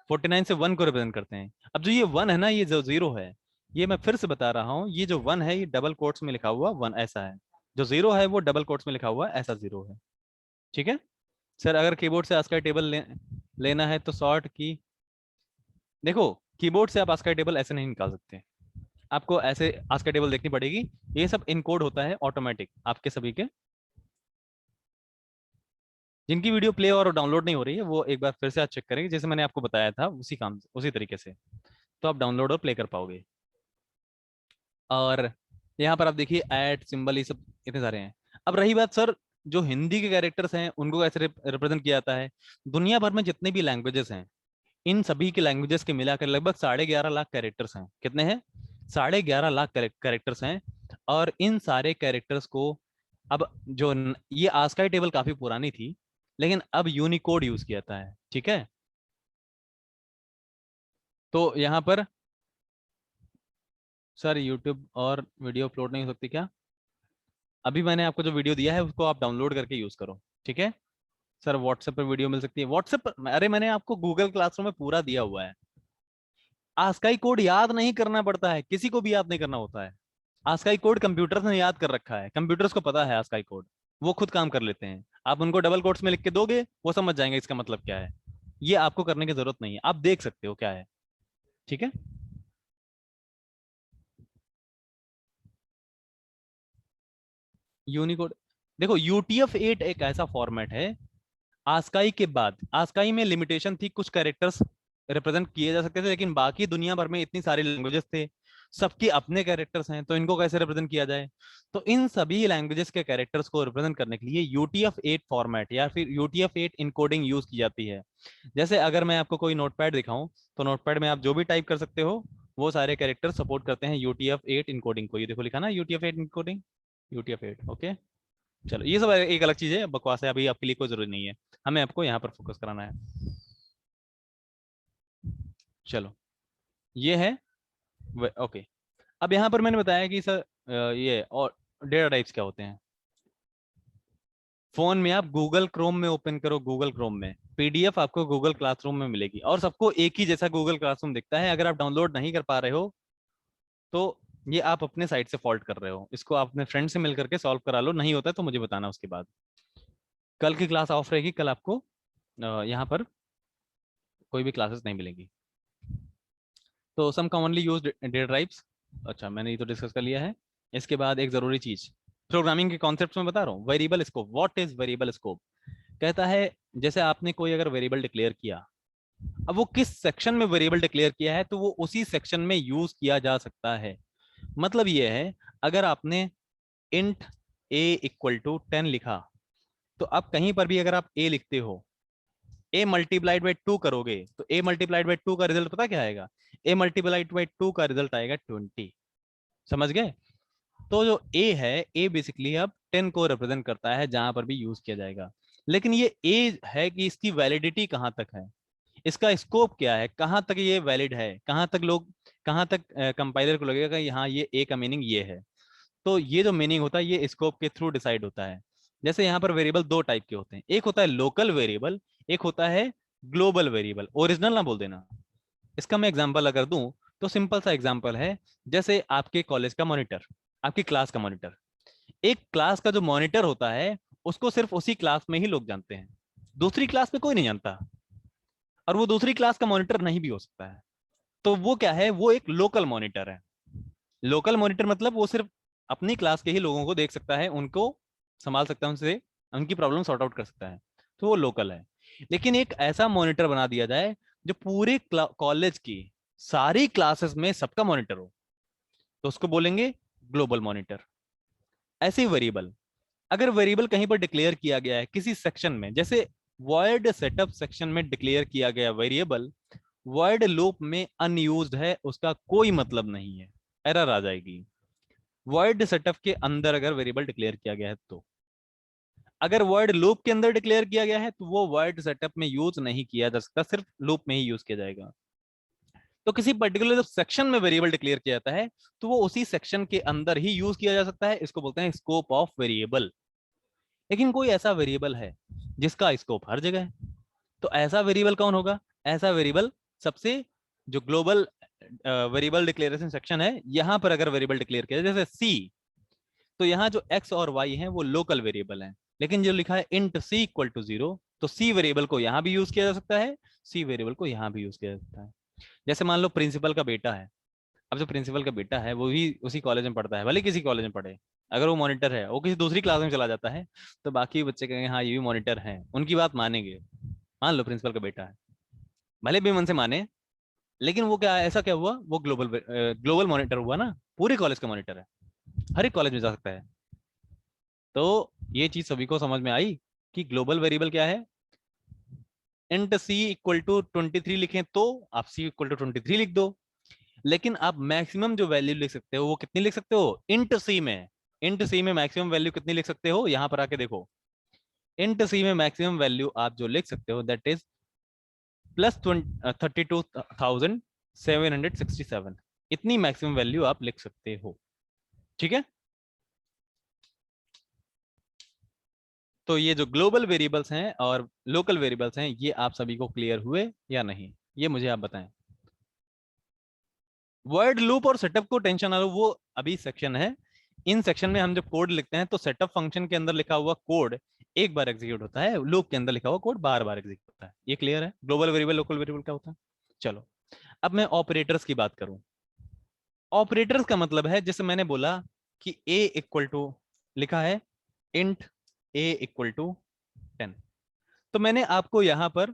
49 से 1 को रिप्रेजेंट करते हैं। अब जो ये 1 है ना, ये जो 0 है, ये मैं फिर से बता रहा हूँ, ये जो 1 है ये डबल कोट्स में लिखा हुआ 1 ऐसा है, जो 0 है वो डबल कोट्स में लिखा हुआ ऐसा 0 है, ठीक है। सर अगर कीबोर्ड से आस्काई टेबल लेना है तो शॉर्ट की, देखो कीबोर्ड से आप आस्काई टेबल ऐसे नहीं निकाल सकते, आपको ऐसे आस्काई टेबल देखनी पड़ेगी। ये सब इनकोड होता है ऑटोमेटिक आपके सभी के, जिनकी वीडियो प्ले और डाउनलोड नहीं हो रही है वो एक बार फिर से आज चेक करेंगे, जैसे मैंने आपको बताया था उसी काम उसी तरीके से, तो आप डाउनलोड और प्ले कर पाओगे। और यहाँ पर आप देखिए ऐड सिंबल, ये सब इतने सारे हैं। अब रही बात सर, जो हिंदी के कैरेक्टर्स हैं उनको कैसे रिप्रेजेंट किया जाता है। दुनिया भर में जितने भी लैंग्वेजेस हैं, इन सभी के लैंग्वेजेस के मिलाकर लगभग 11.5 लाख कैरेक्टर्स हैं। कितने हैं, 11.5 लाख कैरेक्टर्स हैं। और इन सारे कैरेक्टर्स को अब ये आस्काई टेबल काफी पुरानी थी, लेकिन अब यूनिकोड यूज किया जाता है, ठीक है। तो यहाँ पर सर यूट्यूब और वीडियो अपलोड नहीं हो सकती क्या, अभी मैंने आपको जो वीडियो दिया है उसको आप डाउनलोड करके यूज करो, ठीक है। सर व्हाट्सएप पर वीडियो मिल सकती है, व्हाट्सएप पर, अरे मैंने आपको गूगल क्लासरूम में पूरा दिया हुआ है। आस्काई कोड याद नहीं करना पड़ता है, किसी को भी याद नहीं करना होता है। आस्काई कोड कंप्यूटर्स ने याद कर रखा है, कंप्यूटर्स को पता है आस्काई कोड, वो खुद काम कर लेते हैं। आप उनको डबल कोट्स में लिख के दोगे, वो समझ जाएंगे इसका मतलब क्या है। ये आपको करने की जरूरत नहीं है, आप देख सकते हो क्या है, ठीक है। यूनिकोड, देखो UTF-8 एक ऐसा फॉर्मेट है, आस्काई के बाद, आस्काई में लिमिटेशन थी, कुछ कैरेक्टर्स रिप्रेजेंट किए जा सकते थे, लेकिन बाकी दुनिया भर में इतनी सारी लैंग्वेजेस थे, सबके अपने कैरेक्टर्स हैं, तो इनको कैसे रिप्रेजेंट किया जाए। तो इन सभी लैंग्वेजेस के कैरेक्टर्स को रिप्रेजेंट करने के लिए UTF-8 फॉर्मेट या फिर UTF-8 इनकोडिंग यूज की जाती है। जैसे अगर मैं आपको कोई नोटपैड दिखाऊं, तो नोटपैड में आप जो भी टाइप कर सकते हो, वो सारे कैरेक्टर सपोर्ट करते हैं UTF-8 इनकोडिंग को। ये देखो लिखा ना UTF-8 इनकोडिंग, UTF-8, ओके। चलो ये सब एक अलग चीज है, बकवास है, अभी आपके लिए कोई जरूरी नहीं है, हमें आपको यहाँ पर फोकस कराना है। चलो ये है ओके। अब यहाँ पर मैंने बताया कि सर ये और डेटा टाइप्स क्या होते हैं। फोन में आप गूगल क्रोम में ओपन करो, गूगल क्रोम में PDF आपको गूगल क्लासरूम में मिलेगी, और सबको एक ही जैसा गूगल क्लासरूम दिखता है। अगर आप डाउनलोड नहीं कर पा रहे हो, तो ये आप अपने साइड से फॉल्ट कर रहे हो, इसको आप अपने फ्रेंड से मिल करके सॉल्व करा लो, नहीं होता है तो मुझे बताना उसके बाद। कल की क्लास ऑफ रहेगी, कल आपको यहाँ पर कोई भी क्लासेस नहीं मिलेंगी। तो सम कॉमनली यूज्ड डेटा टाइप्स, अच्छा मैंने ये तो डिस्कस कर लिया है। इसके बाद एक जरूरी चीज, प्रोग्रामिंग के कॉन्सेप्ट्स में बता रहा हूँ। Variable scope, what is variable scope, कहता है जैसे आपने कोई अगर वेरिएबल डिक्लेयर किया, अब वो किस सेक्शन में वेरिएबल डिक्लेयर किया है, तो वो उसी सेक्शन में यूज किया जा सकता है। मतलब ये है, अगर आपने इंट a इक्वल टू 10 लिखा, तो अब कहीं पर भी अगर आप a लिखते हो, a मल्टीप्लाइड बाई 2 करोगे तो a मल्टीप्लाइड बाई 2 का रिजल्ट पता क्या आएगा? a मल्टीप्लाइड बाई 2 का रिजल्ट आएगा 20। समझ गए? तो जो a है, a बेसिकली अब 10 को रिप्रेजेंट करता है जहां पर भी यूज किया जाएगा। लेकिन ये a है कि इसकी वैलिडिटी कहाँ तक है, इसका स्कोप क्या है, कहाँ तक ये वैलिड है, कहाँ तक कंपाइलर को लगेगा कि हाँ ये a का मीनिंग ये है। तो ये जो मीनिंग होता है ये स्कोप के थ्रू डिसाइड होता है। जैसे यहाँ पर वेरिएबल दो टाइप के होते हैं, एक होता है लोकल वेरिएबल, एक होता है ग्लोबल वेरिएबल। ओरिजिनल ना बोल देना। इसका मैं एग्जांपल अगर दूं तो सिंपल सा एग्जांपल है, जैसे आपके कॉलेज का मॉनिटर, आपकी क्लास का मॉनिटर। एक क्लास का जो मॉनिटर होता है उसको सिर्फ उसी क्लास में ही लोग जानते हैं, दूसरी क्लास में कोई नहीं जानता, और वो दूसरी क्लास का मॉनिटर नहीं भी हो सकता है। तो वो क्या है, वो एक लोकल मॉनिटर है। लोकल मॉनिटर मतलब वो सिर्फ अपनी क्लास के ही लोगों को देख सकता है, उनको संभाल सकता है, उनसे उनकी प्रॉब्लम सॉर्ट आउट कर सकता है, तो वो लोकल है। लेकिन एक ऐसा मॉनिटर बना दिया जाए जो पूरे कॉलेज की सारी क्लासेस में सबका मॉनिटर हो, तो उसको बोलेंगे ग्लोबल मॉनिटर। ऐसे ही वेरिएबल, अगर वेरिएबल कहीं पर डिक्लेयर किया गया है किसी सेक्शन में, जैसे वर्ड सेटअप सेक्शन में डिक्लेयर किया गया वेरिएबल वर्ड लूप में अनयूज्ड है, उसका कोई मतलब नहीं है, एरर आ जाएगी। वर्ड सेटअप के अंदर अगर वेरिएबल डिक्लेयर किया गया है तो, अगर वर्ड लूप के अंदर डिक्लेयर किया गया है तो वो वर्ड सेटअप में यूज नहीं किया जा सकता, सिर्फ लूप में ही यूज किया जाएगा। तो किसी पर्टिकुलर सेक्शन में वेरिएबल डिक्लेयर किया जाता है तो वो उसी सेक्शन के अंदर ही यूज किया जा सकता है, इसको बोलते हैं स्कोप ऑफ वेरिएबल। लेकिन कोई ऐसा वेरिएबल है जिसका स्कोप हर जगह है, तो ऐसा वेरिएबल कौन होगा? ऐसा वेरिएबल सबसे, जो ग्लोबल वेरिएबल डिक्लेरेशन सेक्शन है, यहां पर अगर वेरिएबल डिक्लेयर किया जैसे सी, तो यहाँ जो x और y है वो लोकल वेरिएबल हैं, लेकिन जो लिखा है इंट c इक्वल टू 0, तो c वेरिएबल को यहाँ भी यूज किया जा सकता है, c वेरिएबल को यहाँ भी यूज किया जा सकता है। जैसे मान लो प्रिंसिपल का बेटा है, अब जो प्रिंसिपल का बेटा है वो भी उसी कॉलेज में पढ़ता है, भले किसी कॉलेज में पढ़े, अगर वो मॉनिटर है वो किसी दूसरी क्लास में चला जाता है तो बाकी बच्चे कहेंगे हाँ ये भी मॉनिटर है, उनकी बात मानेंगे। मान लो प्रिंसिपल का बेटा है, भले भी मन से माने, लेकिन वो क्या, ऐसा क्या हुआ, वो ग्लोबल मॉनिटर हुआ ना, पूरे कॉलेज का मॉनिटर है, हर एक कॉलेज में जा सकता है। तो ये चीज सभी को समझ में आई कि ग्लोबल वेरिएबल क्या है। इंट सी इक्वल टू 23 लिखें तो आप सी इक्वल टू 23 लिख दो, लेकिन आप मैक्सिमम जो वैल्यू लिख सकते हो वो कितनी लिख सकते हो इंट सी में? इंट सी में मैक्सिमम वैल्यू कितनी लिख सकते हो, यहां पर आके देखो। इंट सी में मैक्सिमम वैल्यू आप जो लिख सकते हो दैट इज प्लस 32,767, इतनी मैक्सिमम वैल्यू आप लिख सकते हो। ठीक है, तो ये जो ग्लोबल वेरिएबल्स हैं और लोकल वेरिएबल्स हैं ये आप सभी को क्लियर हुए या नहीं, ये मुझे आप बताएं। वर्ड लूप और सेटअप को टेंशन ना लो, वो अभी सेक्शन है। इन सेक्शन में हम जब कोड लिखते हैं तो सेटअप फंक्शन के अंदर लिखा हुआ कोड एक बार एग्जीक्यूट होता है, लूप के अंदर लिखा हुआ कोड बार बार एग्जीक्यूट होता है। ये क्लियर है ग्लोबल वेरिएबल लोकल वेरिएबल क्या होता है? चलो, अब मैं ऑपरेटर्स की बात करूं। ऑपरेटर्स का मतलब है, जैसे मैंने बोला कि a इक्वल टू लिखा है इंट a इक्वल टू 10, तो मैंने आपको यहां पर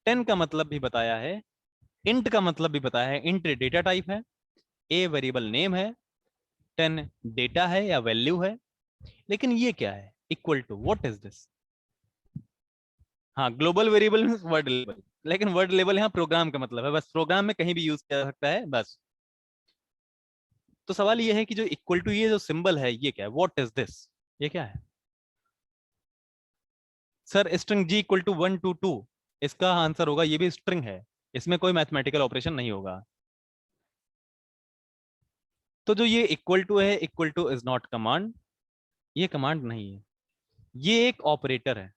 10 का मतलब भी बताया है, इंट का मतलब भी बताया है। इंट डेटा टाइप है, a वेरिएबल नेम है, 10 डेटा है या वैल्यू है। लेकिन ये क्या है, equal to, what is this? हाँ, global variable means word level, लेकिन वर्ड लेवल यहाँ प्रोग्राम का मतलब है, बस प्रोग्राम में कहीं भी यूज किया जा सकता है बस। तो सवाल ये है कि जो इक्वल टू ये जो सिंबल है ये क्या है, व्हाट इज दिस, ये क्या है? Sir string G equal to 1 to 2, इसका आंसर होगा ये भी स्ट्रिंग है, इसमें कोई मैथमेटिकल ऑपरेशन नहीं होगा। तो जो ये इक्वल टू है, equal two is not command, ये कमांड नहीं है, ये एक ऑपरेटर है,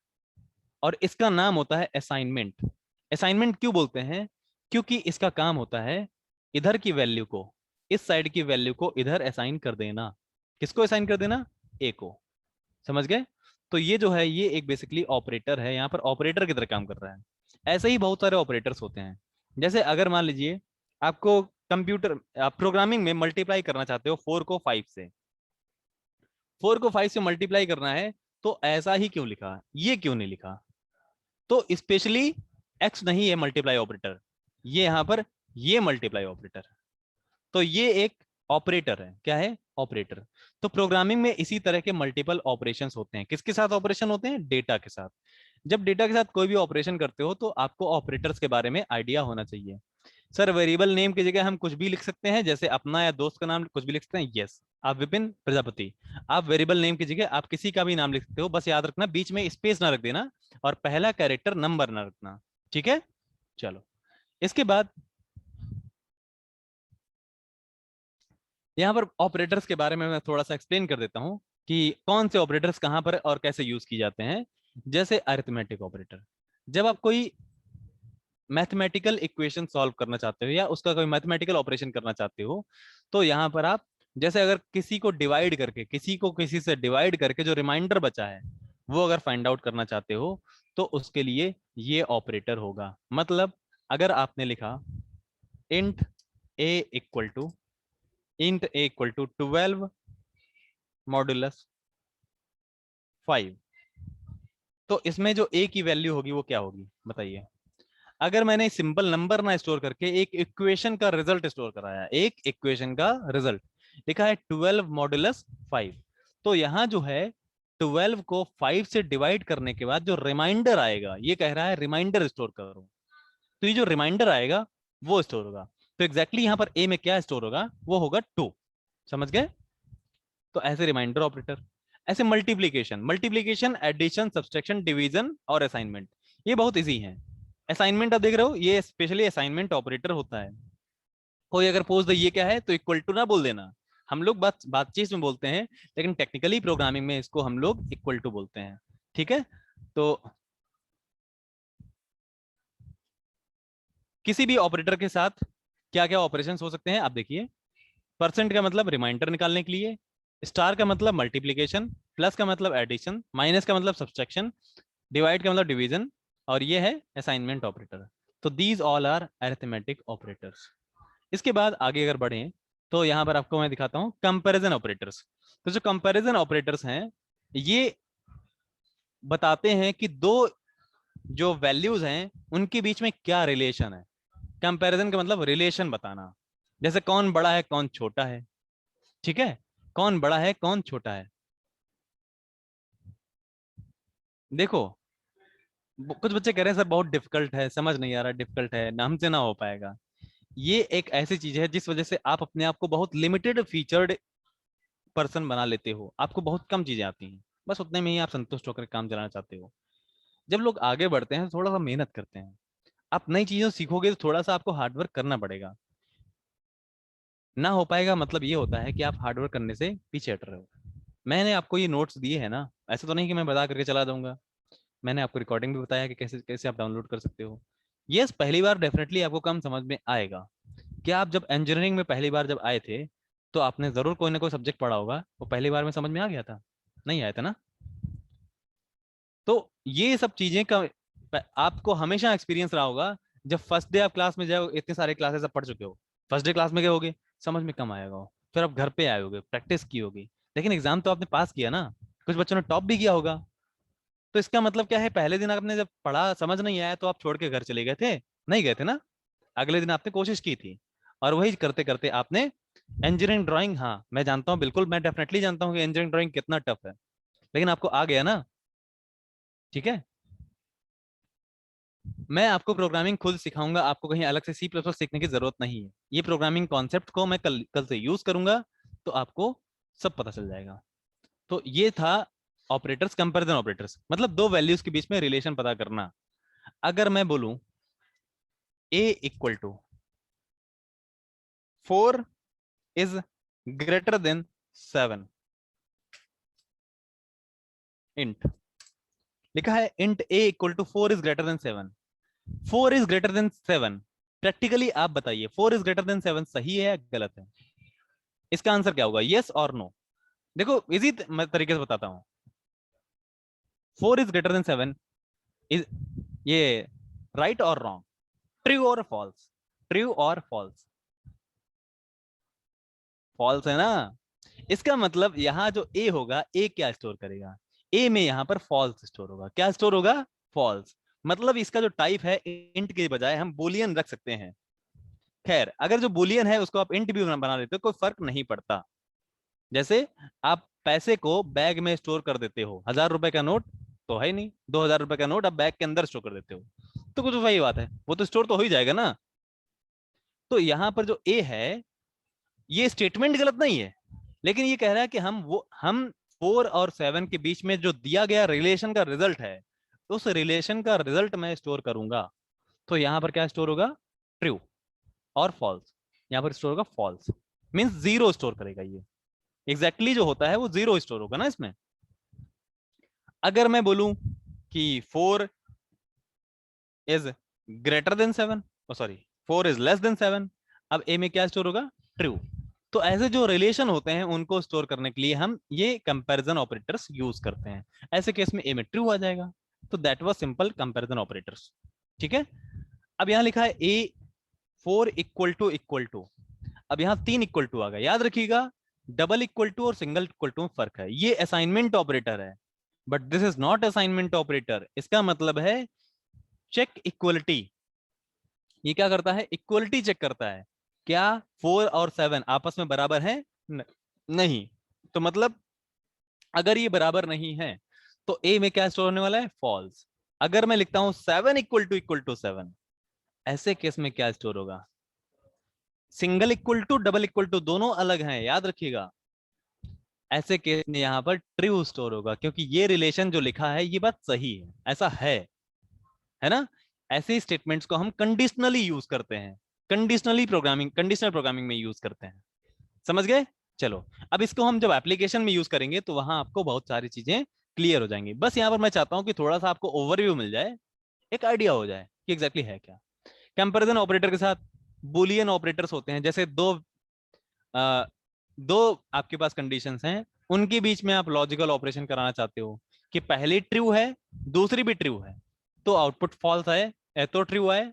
और इसका नाम होता है असाइनमेंट। असाइनमेंट क्यों बोलते हैं? क्योंकि इसका काम होता है इधर की वैल्यू को, इस साइड की वैल्यू को इधर असाइन कर देना। किसको असाइन कर देना? ए को। समझ गए? तो ये जो है ये एक बेसिकली ऑपरेटर है, यहाँ पर ऑपरेटर की तरह काम कर रहा है। ऐसे ही बहुत सारे ऑपरेटर्स होते हैं। जैसे अगर मान लीजिए आपको कंप्यूटर, आप प्रोग्रामिंग में मल्टीप्लाई करना चाहते हो 4 को 5 से, 4 को 5 से मल्टीप्लाई करना है, तो ऐसा ही क्यों लिखा, ये क्यों नहीं लिखा? तो स्पेशली एक्स नहीं है मल्टीप्लाई ऑपरेटर, ये यहां पर ये मल्टीप्लाई ऑपरेटर, तो ये एक ऑपरेटर है। क्या है? ऑपरेटर। तो प्रोग्रामिंग में इसी तरह के मल्टीपल ऑपरेशंस होते हैं, किसके साथ ऑपरेशन होते हैं? डेटा के साथ। जब डेटा के साथ कोई भी ऑपरेशन करते हो तो आपको ऑपरेटर्स के बारे में आइडिया होना चाहिए। सर वेरिएबल नेम की जगह हम कुछ भी लिख सकते हैं, जैसे अपना या दोस्त का नाम कुछ भी लिख सकते हैं। यस, आप विपिन प्रजापति, आप वेरिएबल नेम की जगह आप किसी का भी नाम लिख सकते हो, बस याद रखना बीच में स्पेस ना रख देना और पहला कैरेक्टर नंबर ना रखना, ठीक है। चलो, इसके बाद यहाँ पर ऑपरेटर्स के बारे में मैं थोड़ा सा एक्सप्लेन कर देता हूँ कि कौन से ऑपरेटर्स कहाँ पर और कैसे यूज की जाते हैं। जैसे अरिथमेटिक ऑपरेटर, जब आप कोई मैथमेटिकल इक्वेशन सॉल्व करना चाहते हो या उसका कोई मैथमेटिकल ऑपरेशन करना चाहते हो, तो यहाँ पर आप जैसे अगर किसी को डिवाइड करके, किसी को किसी से डिवाइड करके जो रिमाइंडर बचा है वो अगर फाइंड आउट करना चाहते हो तो उसके लिए ये ऑपरेटर होगा। मतलब अगर आपने लिखा int a equal to int a equal to 12 modulus 5, तो इसमें जो ए की वैल्यू होगी वो क्या होगी बताइए। अगर मैंने सिंपल नंबर ना स्टोर करके एक इक्वेशन का रिजल्ट स्टोर कराया, एक इक्वेशन का रिजल्ट लिखा है 12 मॉडुलस 5, तो यहां जो है 12 को 5 से डिवाइड करने के बाद जो रिमाइंडर आएगा, ये कह रहा है रिमाइंडर स्टोर करो, तो ये जो रिमाइंडर आएगा वो स्टोर होगा। तो एग्जैक्टली यहाँ पर ए में क्या स्टोर होगा, वो होगा 2। समझ गए? तो ऐसे रिमाइंडर ऑपरेटर। ऐसे multiplication, multiplication, addition, subtraction, division और असाइनमेंट, ये बहुत इजी है। असाइनमेंट आप देख रहे हो, ये स्पेशली असाइनमेंट ऑपरेटर होता है। कोई अगर पूछ दे ये क्या है तो इक्वल टू ना बोल देना। हम लोग बातचीत में बोलते हैं, लेकिन टेक्निकली प्रोग्रामिंग में इसको हम लोग इक्वल टू बोलते हैं, ठीक है। तो किसी भी ऑपरेटर के साथ क्या क्या ऑपरेशंस हो सकते हैं आप देखिए। परसेंट का मतलब रिमाइंडर निकालने के लिए, स्टार का मतलब मल्टीप्लीकेशन, प्लस का मतलब एडिशन, माइनस का मतलब सब्सट्रैक्शन, डिवाइड का मतलब डिवीजन, और ये है असाइनमेंट ऑपरेटर। तो these all are arithmetic operators. इसके बाद आगे अगर बढ़े तो यहाँ पर आपको मैं दिखाता हूँ कंपैरिजन ऑपरेटर्स। तो जो कंपैरिजन ऑपरेटर्स हैं ये बताते हैं कि दो जो वैल्यूज हैं उनके बीच में क्या रिलेशन है। कंपैरिजन का मतलब रिलेशन बताना, जैसे कौन बड़ा है कौन छोटा है, ठीक है, कौन बड़ा है कौन छोटा है। देखो, कुछ बच्चे कह रहे हैं सर बहुत डिफिकल्ट है, समझ नहीं आ रहा, डिफिकल्ट है ना, हमसे ना हो पाएगा। ये एक ऐसी चीज है जिस वजह से आप अपने आप को बहुत लिमिटेड फीचर्ड पर्सन बना लेते हो, आपको बहुत कम चीजें आती हैं, बस उतने में ही आप संतुष्ट होकर काम चलाना चाहते हो। जब लोग आगे बढ़ते हैं थोड़ा सा मेहनत करते हैं, आप नई चीजों सीखोगे तो थोड़ा सा आपको हार्डवर्क करना पड़ेगा। ना हो पाएगा मतलब ये होता है कि आप हार्डवर्क करने से पीछे हट रहे हो। मैंने आपको ये नोट्स दिए हैं ना, ऐसा तो नहीं कि मैं बता करके चला दूंगा। मैंने आपको रिकॉर्डिंग भी बताया कि कैसे कैसे आप डाउनलोड कर सकते हो। यस, पहली बार डेफिनेटली आपको कम समझ में आएगा। क्या आप जब इंजीनियरिंग में पहली बार जब आए थे तो आपने जरूर कोई ना कोई सब्जेक्ट पढ़ा होगा, वो पहली बार में समझ में आ गया था? नहीं आया था ना। तो ये सब चीजें का आपको हमेशा एक्सपीरियंस रहा होगा। जब फर्स्ट डे आप क्लास में जाओ, इतने सारे क्लासेस आप पढ़ चुके हो, फर्स्ट डे क्लास में गए होगे, समझ में कम आएगा, फिर आप घर पे आए होगे, प्रैक्टिस की होगी, लेकिन एग्जाम तो आपने पास किया ना, कुछ बच्चों ने टॉप भी किया होगा। तो इसका मतलब क्या है, पहले दिन आपने जब पढ़ा समझ नहीं आया तो आप छोड़ के घर चले गए थे? नहीं गए थे ना, अगले दिन आपने कोशिश की थी, और वही करते करते आपने इंजीनियरिंग ड्राइंग, हाँ मैं जानता हूँ, बिल्कुल मैं डेफिनेटली जानता हूँ कि इंजीनियरिंग ड्राइंग कितना टफ है, लेकिन आपको आ गया ना, ठीक है। मैं आपको प्रोग्रामिंग खुद सिखाऊंगा, आपको कहीं अलग से सी प्लस प्लस सीखने की जरूरत नहीं है। ये प्रोग्रामिंग कॉन्सेप्ट को मैं कल कल से यूज करूंगा, तो आपको सब पता चल जाएगा। तो ये था ऑपरेटर्स, कंपैरिजन ऑपरेटर्स, मतलब दो वैल्यूज के बीच में रिलेशन पता करना। अगर मैं बोलूं a equal to 4 is greater than 7, int लिखा है int a equal to 4 is greater than 7, 4 is greater than 7, practically आप बताइए 4 इज ग्रेटर देन 7 सही है या गलत है? इसका आंसर क्या होगा, यस और नो? देखो इजी तरीके से बताता हूं। 4 इज ग्रेटर देन 7 इज ये राइट और रॉन्ग, ट्रू और फॉल्स? ट्रू और फॉल्स? फॉल्स है ना। इसका मतलब यहाँ जो ए होगा, ए क्या स्टोर करेगा, ए में यहाँ पर फॉल्स स्टोर होगा। क्या स्टोर होगा? फॉल्स। मतलब इसका जो टाइप है इंट के बजाय हम बुलियन रख सकते हैं। खैर, अगर जो बुलियन है उसको आप इंट भी बना देते हो, कोई फर्क नहीं पड़ता। जैसे आप पैसे को बैग में स्टोर कर देते हो, 1000 रुपए का नोट तो है नहीं, 2000 रुपए का नोट आप बैग के अंदर स्टोर कर देते हो, तो कुछ वही बात है, वो तो स्टोर तो हो ही जाएगा ना। तो यहां पर जो ए है, ये स्टेटमेंट गलत नहीं है, लेकिन ये कह रहा है कि हम 4 और 7 के बीच में जो दिया गया रिलेशन का रिजल्ट है, उस रिलेशन का रिजल्ट मैं स्टोर करूंगा। तो यहां पर क्या स्टोर होगा? ट्रू और फॉल्स। यहां पर स्टोर होगा फॉल्स, मीन्स जीरो स्टोर करेगा ये। एग्जैक्टली जो होता है वो जीरो स्टोर होगा ना इसमें। अगर मैं बोलूं कि 4 is greater than 7, sorry 4 is less than 7, अब ए में क्या स्टोर होगा? ट्रू। तो ऐसे जो रिलेशन होते हैं उनको स्टोर करने के लिए हम ये कंपैरिजन ऑपरेटर्स यूज करते हैं। ऐसे केस में ए में ट्रू आ जाएगा। तो that was simple comparison operators. ठीक है। अब यहां लिखा है ए 4 = अब यहां 3 = आ गया। याद रखिएगा, डबल इक्वल टू और सिंगल इक्वल टू में फर्क है। ये असाइनमेंट ऑपरेटर है, but this is not assignment operator. इसका मतलब है चेक इक्वलिटी। ये क्या करता है? इक्वलिटी चेक करता है। क्या 4 और 7 आपस में बराबर है? नहीं। तो मतलब अगर ये बराबर नहीं है तो ए में क्या स्टोर होने वाला है? फॉल्स। अगर मैं लिखता हूं 7 = 7, ऐसे केस में क्या स्टोर होगा? Single equal to double equal to दोनों अलग हैं, याद रखिएगा। ऐसे केस में यहां पर ट्रू स्टोर होगा, क्योंकि ये रिलेशन जो लिखा है ये बात सही है, ऐसा है ना। ऐसे स्टेटमेंट्स को हम कंडीशनली यूज करते हैं, कंडीशनल प्रोग्रामिंग में यूज करते हैं। समझ गए? चलो, अब इसको हम जब एप्लीकेशन में यूज करेंगे तो वहां आपको बहुत सारी चीजें क्लियर हो जाएंगी। बस यहां पर मैं चाहता हूं कि थोड़ा सा आपको ओवरव्यू मिल जाए, एक आइडिया हो जाए कि एग्जैक्टली है क्या। कंपैरिजन ऑपरेटर के साथ बुलियन ऑपरेटर्स होते हैं। जैसे आ, दो आपके पास कंडीशंस हैं, उनके बीच में आप लॉजिकल ऑपरेशन कराना चाहते हो कि पहली ट्रू है, दूसरी भी ट्रू है, तो आउटपुट फॉल्स आए तो ट्रू आए।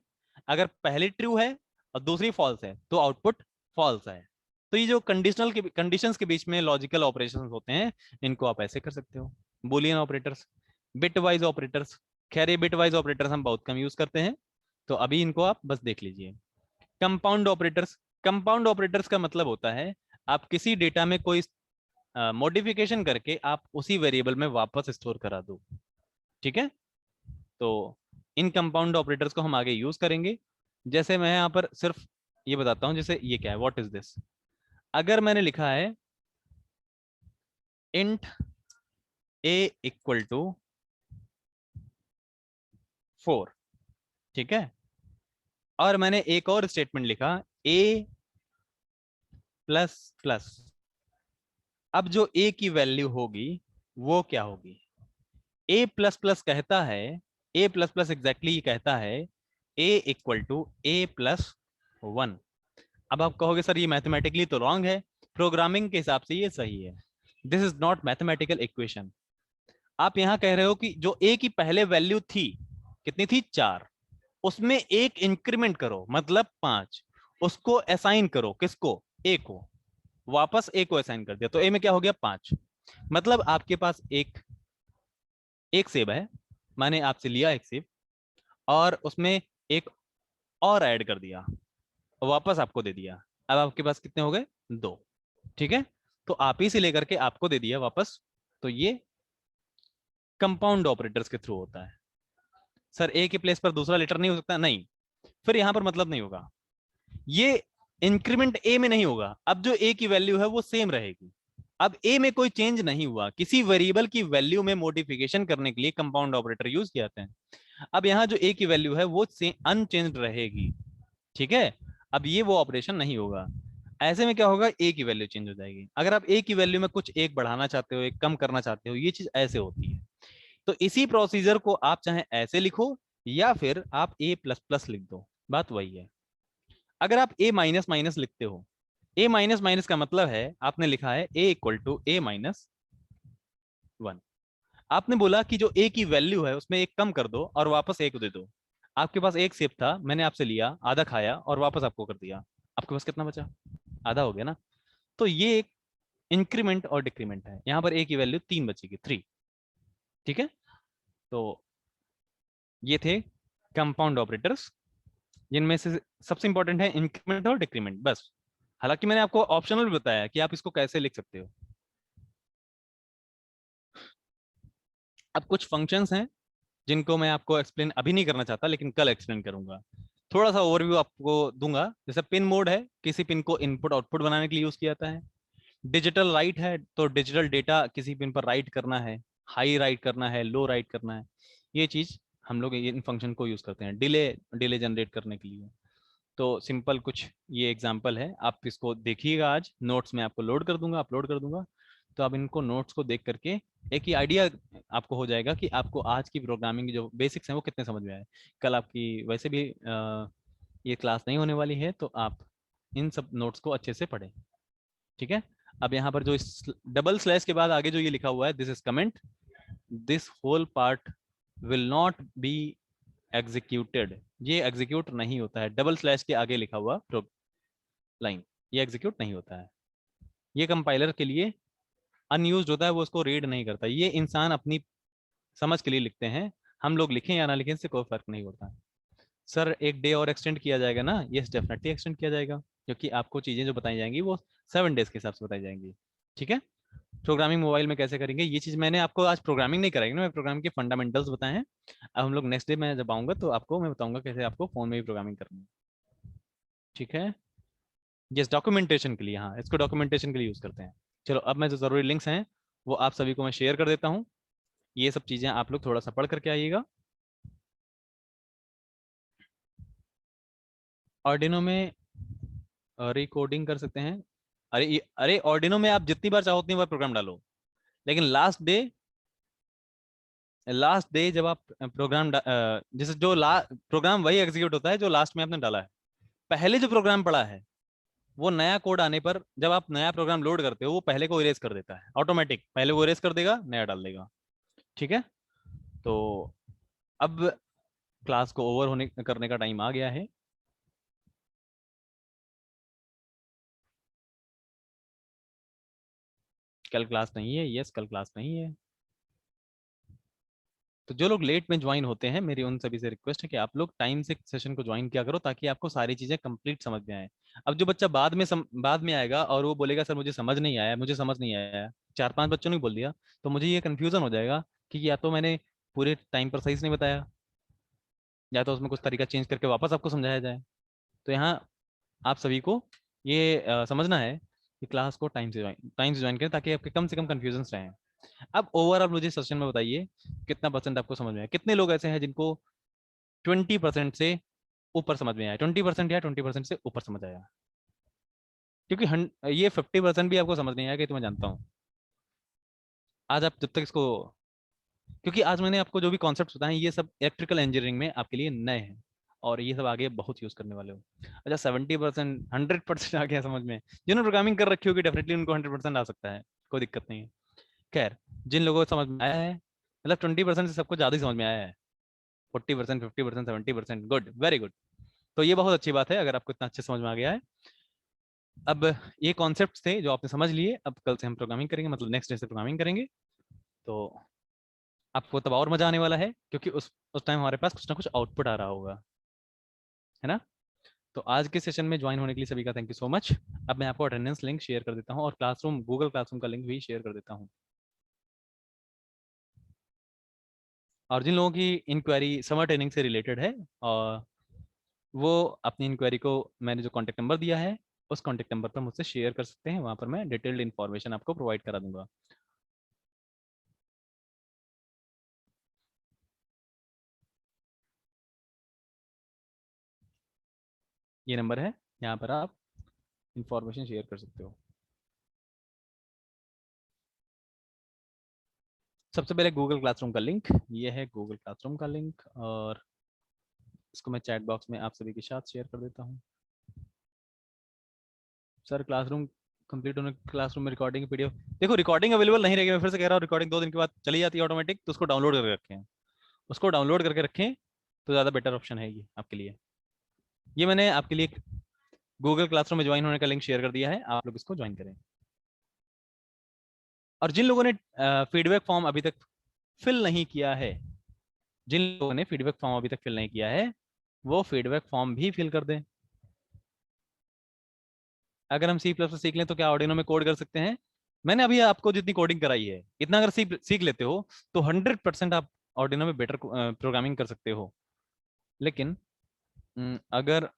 अगर पहली ट्रू है और दूसरी फॉल्स है तो आउटपुट फॉल्स आए। तो ये जो कंडीशंस के बीच में लॉजिकल ऑपरेशंस होते हैं, इनको आप ऐसे कर सकते हो, Boolean operators, bit wise operators. खैर ये बिट वाइज ऑपरेटर्स हम बहुत कम यूज करते हैं, तो अभी इनको आप बस देख लीजिए। Compound operators. कंपाउंड ऑपरेटर्स का मतलब होता है आप किसी डेटा में कोई मॉडिफिकेशन करके आप उसी वेरिएबल में वापस स्टोर करा दो। ठीक है। तो इन कंपाउंड ऑपरेटर्स को हम आगे यूज करेंगे। जैसे मैं यहाँ पर सिर्फ ये बताता हूँ, जैसे ये क्या है, व्हाट इज दिस। अगर मैंने लिखा है इंट a = 4, ठीक है, और मैंने एक और स्टेटमेंट लिखा a++। अब जो a की वैल्यू होगी वो क्या होगी? a प्लस प्लस कहता है, a प्लस प्लस एग्जैक्टली कहता है a = a+1। अब आप कहोगे सर ये मैथमेटिकली तो रॉन्ग है, प्रोग्रामिंग के हिसाब से ये सही है। This is not mathematical equation. आप यहां कह रहे हो कि जो a की पहले वैल्यू थी, कितनी थी? 4, उसमें एक इंक्रीमेंट करो, मतलब 5। उसको असाइन करो, किसको? a को। वापस a को असाइन कर दिया तो a में क्या हो गया? 5। मतलब आपके पास एक सेब है, मैंने आपसे लिया एक सेब और उसमें एक और ऐड कर दिया, वापस आपको दे दिया। अब आपके पास कितने हो गए? 2। ठीक है। तो आप ही से लेकर के आपको दे दिया वापस। तो ये कंपाउंड ऑपरेटर्स के थ्रू होता है। सर ए के प्लेस पर दूसरा लेटर नहीं हो सकता? नहीं, फिर यहां पर मतलब नहीं होगा। ये इंक्रीमेंट ए में नहीं होगा। अब जो ए की वैल्यू है वो सेम रहेगी। अब ए में कोई चेंज नहीं हुआ, किसी वेरिएबल की वैल्यू में मॉडिफिकेशन करने के लिए कंपाउंड ऑपरेटर यूज किए जाते हैं। अब यहाँ जो ए की वैल्यू है वो अनचेंज रहेगी। ठीक है। अब ये वो ऑपरेशन नहीं होगा। ऐसे में क्या होगा? ए की वैल्यू चेंज हो जाएगी। अगर आप ए की वैल्यू में कुछ एक बढ़ाना चाहते हो, एक कम करना चाहते हो, ये चीज ऐसे होती है। तो इसी प्रोसीजर को आप चाहे ऐसे लिखो या फिर आप a++ लिख दो, बात वही है। अगर आप a माइनस माइनस लिखते हो, a माइनस माइनस का मतलब है आपने लिखा है a = a-1। आपने बोला कि जो a की वैल्यू है उसमें एक कम कर दो और वापस एक दे दो। आपके पास एक सेब था, मैंने आपसे लिया, आधा खाया और वापस आपको कर दिया। आपके पास कितना बचा? आधा हो गया ना। तो ये एक इंक्रीमेंट और डिक्रीमेंट है। यहां पर a की वैल्यू 3 बचेगी, 3। ठीक है। तो ये थे कंपाउंड ऑपरेटर्स, जिनमें से सबसे इंपॉर्टेंट है इंक्रीमेंट और डिक्रीमेंट, बस। हालांकि मैंने आपको ऑप्शनल भी बताया कि आप इसको कैसे लिख सकते हो। अब कुछ फंक्शंस हैं जिनको मैं आपको एक्सप्लेन अभी नहीं करना चाहता, लेकिन कल एक्सप्लेन करूंगा। थोड़ा सा ओवरव्यू आपको दूंगा। जैसे पिन मोड है, किसी पिन को इनपुट आउटपुट बनाने के लिए यूज किया जाता है। डिजिटल राइट है, तो डिजिटल डेटा किसी पिन पर राइट करना है, हाई राइट करना है, लो राइट करना है, ये चीज हम लोग इन फंक्शन को यूज करते हैं डिले डिले जनरेट करने के लिए। तो सिंपल कुछ ये एग्जांपल है, आप इसको देखिएगा। आज नोट्स में आपको लोड कर दूंगा, अपलोड कर दूंगा। तो आप इनको नोट्स को देख करके एक ही आइडिया आपको हो जाएगा कि आपको आज की प्रोग्रामिंग जो बेसिक्स हैं वो कितने समझ में आए। कल आपकी वैसे भी ये क्लास नहीं होने वाली है, तो आप इन सब नोट्स को अच्छे से पढ़ें। ठीक है। अब यहाँ पर जो डबल स्लैश के बाद आगे जो ये लिखा हुआ है, this is comment, this whole part will not be executed, ये एग्जीक्यूट नहीं होता है। डबल स्लैश के आगे लिखा हुआ लाइन, ये एग्जीक्यूट नहीं होता है। ये कंपाइलर के लिए अनयूज्ड होता है, वो उसको रीड नहीं करता। ये इंसान अपनी समझ के लिए लिखते हैं, हम लोग लिखें या ना लिखें इससे कोई फर्क नहीं पड़ता। सर एक डे और एक्सटेंड किया जाएगा ना? यस, डेफिनेटली एक्सटेंड किया जाएगा, क्योंकि आपको चीज़ें जो बताई जाएंगी वो 7 डेज के हिसाब से बताई जाएंगी। ठीक है। प्रोग्रामिंग मोबाइल में कैसे करेंगे, ये चीज़ मैंने आपको आज प्रोग्रामिंग नहीं कराएंगे ना, मैं प्रोग्रामिंग के फंडामेंटल्स बताए हैं। अब हम लोग नेक्स्ट डे में जब आऊँगा तो आपको मैं बताऊंगा कैसे आपको फोन में भी प्रोग्रामिंग करनी है। ठीक है। यस, डॉक्यूमेंटेशन के लिए, हाँ इसको डॉक्यूमेंटेशन के लिए यूज़ करते हैं। चलो अब मैं जो ज़रूरी लिंक्स हैं वो आप सभी को मैं शेयर कर देता हूँ। ये सब चीज़ें आप लोग थोड़ा सा पढ़ करके आइएगा। ऑर्डिनो में रिकोडिंग कर सकते हैं। अरे ऑर्डिनो में आप जितनी बार चाहो उतनी बार प्रोग्राम डालो, लेकिन लास्ट डे जब आप प्रोग्राम जैसे जो प्रोग्राम वही एग्जीक्यूट होता है जो लास्ट में आपने डाला है। पहले जो प्रोग्राम पड़ा है वो नया कोड आने पर जब आप नया प्रोग्राम लोड करते हो वो पहले को इरेज कर देता है ऑटोमेटिक, पहले वो इरेज कर देगा, नया डाल देगा। ठीक है। तो अब क्लास को ओवर होने करने का टाइम आ गया है। कल क्लास नहीं है, यस कल क्लास नहीं है। तो जो लोग लेट में ज्वाइन होते हैं, मेरी उन सभी से रिक्वेस्ट है कि आप लोग टाइम से सेशन को ज्वाइन किया करो, ताकि आपको सारी चीजें कंप्लीट समझ में आए। अब जो बच्चा बाद में आएगा और वो बोलेगा सर मुझे समझ नहीं आया, मुझे समझ नहीं आया, 4-5 बच्चों ने बोल दिया, तो मुझे ये कंफ्यूजन हो जाएगा कि या तो मैंने पूरे टाइम पर सही से नहीं बताया, या तो उसमें कुछ तरीका चेंज करके वापस आपको समझाया जाए। तो यहाँ आप सभी को ये समझना है कि क्लास को टाइम से ज्वाइन करें, ताकि आपके कम से कम कन्फ्यूजन रहें। अब ओवरऑल मुझे सेशन में बताइए कितना परसेंट आपको समझ में आया, कितने लोग ऐसे हैं जिनको 20% से ऊपर समझ में आया, 20% या 20% से ऊपर समझ आया? क्योंकि ये 50% भी आपको समझ नहीं आया कि तो मैं जानता हूँ। आज आप जब तक इसको, क्योंकि आज मैंने आपको जो भी कॉन्सेप्ट बताए ये सब इलेक्ट्रिकल इंजीनियरिंग में आपके लिए नए हैं, और ये सब आगे बहुत यूज करने वाले हो। अच्छा 70%, 100% आ गया समझ में? जिन्होंने प्रोग्रामिंग कर रखी होगी डेफिनेटली उनको 100% आ सकता है, कोई दिक्कत नहीं है। खैर, जिन लोगों को समझ में आया है, मतलब 20% से सबको ज़्यादा ही समझ में आया है, 40%, 50%, 70%, गुड, वेरी गुड। तो ये बहुत अच्छी बात है अगर आपको इतना अच्छे समझ में आ गया है। अब ये कॉन्सेप्ट थे जो आपने समझ लिए, अब कल से हम प्रोग्रामिंग करेंगे, मतलब नेक्स्ट डे से प्रोग्रामिंग करेंगे। तो आपको तब और मजा आने वाला है, क्योंकि उस टाइम हमारे पास कुछ ना कुछ आउटपुट आ रहा होगा, है ना? तो आज के सेशन में ज्वाइन होने के लिए सभी का थैंक यू सो मच। अब मैं आपको अटेंडेंस लिंक शेयर कर देता हूँ, और क्लासरूम, गूगल क्लासरूम का लिंक भी शेयर कर देता हूँ। और जिन लोगों की इंक्वायरी समर ट्रेनिंग से रिलेटेड है, और वो अपनी इंक्वायरी को मैंने जो कॉन्टैक्ट नंबर दिया है उस कॉन्टैक्ट नंबर पर मुझसे शेयर कर सकते हैं, वहाँ पर मैं डिटेल्ड इन्फॉर्मेशन आपको प्रोवाइड करा दूंगा। ये नंबर है, यहाँ पर आप इंफॉर्मेशन शेयर कर सकते हो। सबसे पहले गूगल क्लासरूम का लिंक, ये है गूगल क्लासरूम का लिंक, और इसको मैं चैट बॉक्स में आप सभी के साथ शेयर कर देता हूँ। सर क्लासरूम कंप्लीट होने, क्लासरूम में रिकॉर्डिंग पीडीएफ, देखो रिकॉर्डिंग अवेलेबल नहीं रहेगी, मैं फिर से कह रहा हूँ, रिकॉर्डिंग 2 दिन के बाद चली जाती है ऑटोमेटिक, तो उसको डाउनलोड करके रखें, उसको डाउनलोड करके रखें, तो ज़्यादा बेटर ऑप्शन है ये आपके लिए। ये मैंने आपके लिए गूगल क्लासरूम में ज्वाइन होने का लिंक शेयर कर दिया है, आप लोग इसको ज्वाइन करें। और जिन लोगों ने फीडबैक फॉर्म अभी तक फिल नहीं किया है, जिन लोगों ने फीडबैक फॉर्म अभी तक फिल नहीं किया है, वो फीडबैक फॉर्म भी फिल कर दें। अगर हम सी प्लस सीख लें तो क्या ऑर्डिनो में कोड कर सकते हैं? मैंने अभी आपको जितनी कोडिंग कराई है इतना अगर सीख सीख लेते हो तो 100% आप ऑर्डिनो में बेटर प्रोग्रामिंग कर सकते हो। लेकिन अगर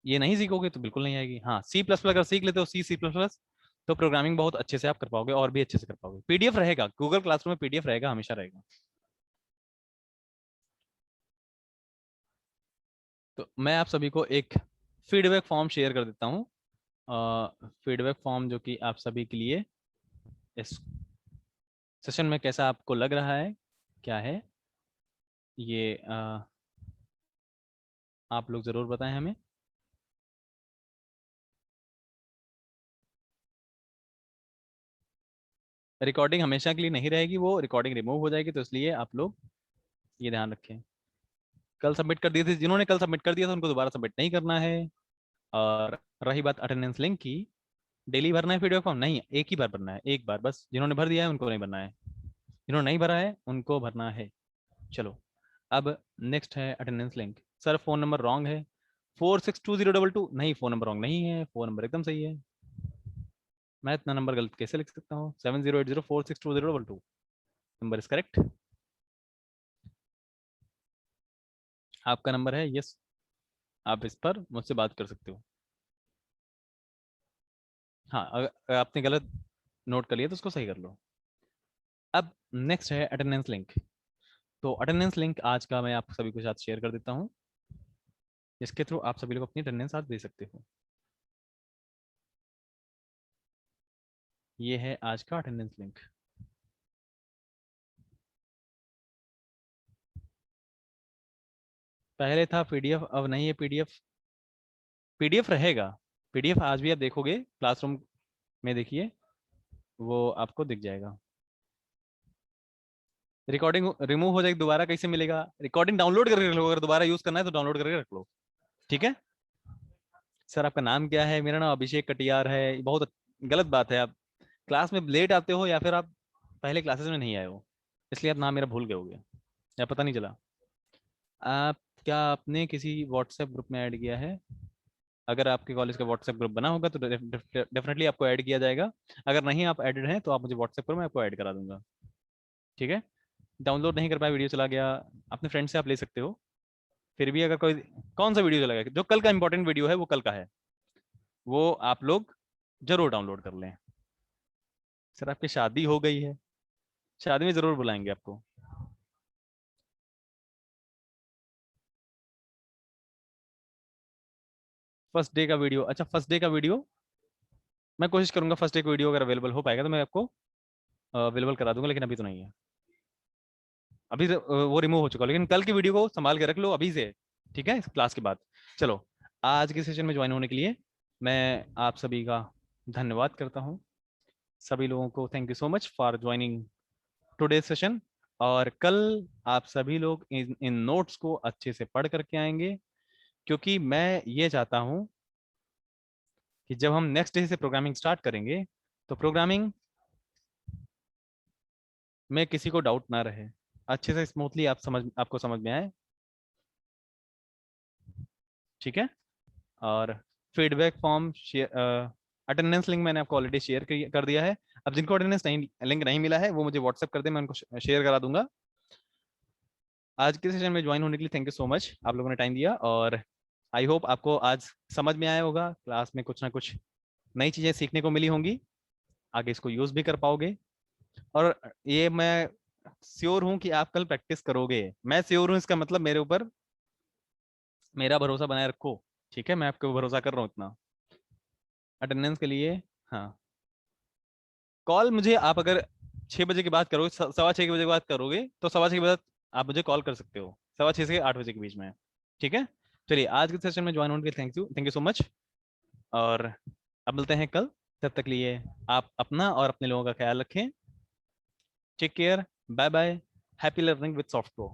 ये नहीं सीखोगे तो बिल्कुल नहीं आएगी। हाँ, सी प्लस प्लस अगर सीख लेते हो, सी सी प्लस प्लस, तो प्रोग्रामिंग बहुत अच्छे से आप कर पाओगे और भी अच्छे से कर पाओगे। पीडीएफ रहेगा, गूगल क्लासरूम में पीडीएफ रहेगा, हमेशा रहेगा। तो मैं आप सभी को एक फीडबैक फॉर्म शेयर कर देता हूँ। फीडबैक फॉर्म जो कि आप सभी के लिए इस सेशन में कैसा आपको लग रहा है, क्या है ये, आप लोग ज़रूर बताएं हमें। रिकॉर्डिंग हमेशा के लिए नहीं रहेगी, वो रिकॉर्डिंग रिमूव हो जाएगी, तो इसलिए आप लोग ये ध्यान रखें। कल सबमिट कर दिए थे, जिन्होंने कल सबमिट कर दिया था उनको दोबारा सबमिट नहीं करना है। और रही बात अटेंडेंस लिंक की, डेली भरना है फीडबैक फॉर्म? नहीं, एक ही बार भरना है, एक बार बस। जिन्होंने भर दिया है उनको नहीं भरना है, जिन्होंने नहीं भरा है उनको भरना है। चलो, अब नेक्स्ट है attendance link. Sir phone number wrong है, 462022। नहीं, फोन नंबर रॉन्ग नहीं है, फोन नंबर एकदम सही है। मैं इतना नंबर गलत कैसे लिख सकता हूँ? 7080462022 नंबर इज करेक्ट। आपका नंबर है, यस। आप इस पर मुझसे बात कर सकते हो। हाँ, अगर आपने गलत नोट कर लिया तो उसको सही कर लो। अब नेक्स्ट है अटेंडेंस लिंक। तो अटेंडेंस लिंक आज का मैं आप सभी के साथ शेयर कर देता हूँ, जिसके थ्रू आप सभी लोग अपनी अटेंडेंस आज दे सकते हो। ये है आज का अटेंडेंस लिंक। पहले था पीडीएफ, अब नहीं है पीडीएफ। पीडीएफ रहेगा, पीडीएफ आज भी आप देखोगे क्लासरूम में, देखिए वो आपको दिख जाएगा। रिकॉर्डिंग रिमूव हो जाएगी, दोबारा कैसे मिलेगा? रिकॉर्डिंग डाउनलोड करके रख लो, अगर दोबारा यूज करना है तो डाउनलोड करके रख लो, ठीक है। सर आपका नाम क्या है? मेरा नाम अभिषेक कटियार है। बहुत गलत बात है, आप क्लास में लेट आते हो या फिर आप पहले क्लासेस में नहीं आए हो, इसलिए आप नाम मेरा भूल गए होगे या पता नहीं चला। आप क्या आपने किसी व्हाट्सएप ग्रुप में ऐड किया है? अगर आपके कॉलेज का व्हाट्सएप ग्रुप बना होगा तो डेफिनेटली आपको ऐड किया जाएगा। अगर नहीं आप एडेड हैं तो आप मुझे व्हाट्सएप करो, मैं आपको ऐड करा दूंगा, ठीक है। डाउनलोड नहीं कर पाया, वीडियो चला गया, अपने फ्रेंड से आप ले सकते हो। फिर भी अगर कोई, कौन सा वीडियो चला गया? जो कल का इंपॉर्टेंट वीडियो है वो कल का है, वो आप लोग जरूर डाउनलोड कर लें। सर आपकी शादी हो गई है, शादी में जरूर बुलाएंगे आपको। फर्स्ट डे का वीडियो, अच्छा फर्स्ट डे का वीडियो मैं कोशिश करूंगा, फर्स्ट डे का वीडियो अगर अवेलेबल हो पाएगा तो मैं आपको अवेलेबल करा दूंगा, लेकिन अभी तो नहीं है। अभी तो, वो रिमूव हो चुका है, लेकिन कल की वीडियो को संभाल के रख लो अभी से, ठीक है, इस क्लास के बाद। चलो, आज के सेशन में ज्वाइन होने के लिए मैं आप सभी का धन्यवाद करता हूँ। सभी लोगों को thank you so much for joining today session. और कल आप सभी लोग इन नोट्स को अच्छे से पढ़ करके आएंगे, क्योंकि मैं ये चाहता हूँ कि जब हम नेक्स्ट डे से प्रोग्रामिंग स्टार्ट करेंगे तो प्रोग्रामिंग में किसी को डाउट ना रहे, अच्छे से स्मूथली आपको समझ में आए, ठीक है। और फीडबैक फॉर्म, अटेंडेंस लिंक मैंने आपको ऑलरेडी शेयर कर दिया है। अब जिनको अटेंडेंस नहीं लिंक नहीं मिला है वो मुझे व्हाट्सएप कर दे, मैं उनको शेयर करा दूंगा। आज के सेशन में ज्वाइन होने के लिए थैंक यू सो मच, आप लोगों ने टाइम दिया। और आई होप आपको आज समझ में आया होगा, क्लास में कुछ ना कुछ नई चीज़ें सीखने को मिली होंगी, आगे इसको यूज़ भी कर पाओगे। और ये मैं श्योर हूँ कि आप कल प्रैक्टिस करोगे, मैं श्योर हूँ, इसका मतलब मेरे ऊपर मेरा भरोसा बनाए रखो, ठीक है, मैं आपको भरोसा कर रहा हूँ इतना अटेंडेंस के लिए। हाँ, कॉल मुझे आप अगर 6 बजे के बाद करोगे, 6:15 के बाद करोगे, तो 6:15 के बाद आप मुझे कॉल कर सकते हो, 6:15 से 8 बजे के बीच में, ठीक है। चलिए, आज के सेशन में ज्वाइन होने के लिए थैंक यू सो मच। और अब मिलते हैं कल, तब तक लिए आप अपना और अपने लोगों का ख्याल रखें। Take care, bye bye, happy learning with Soft pro.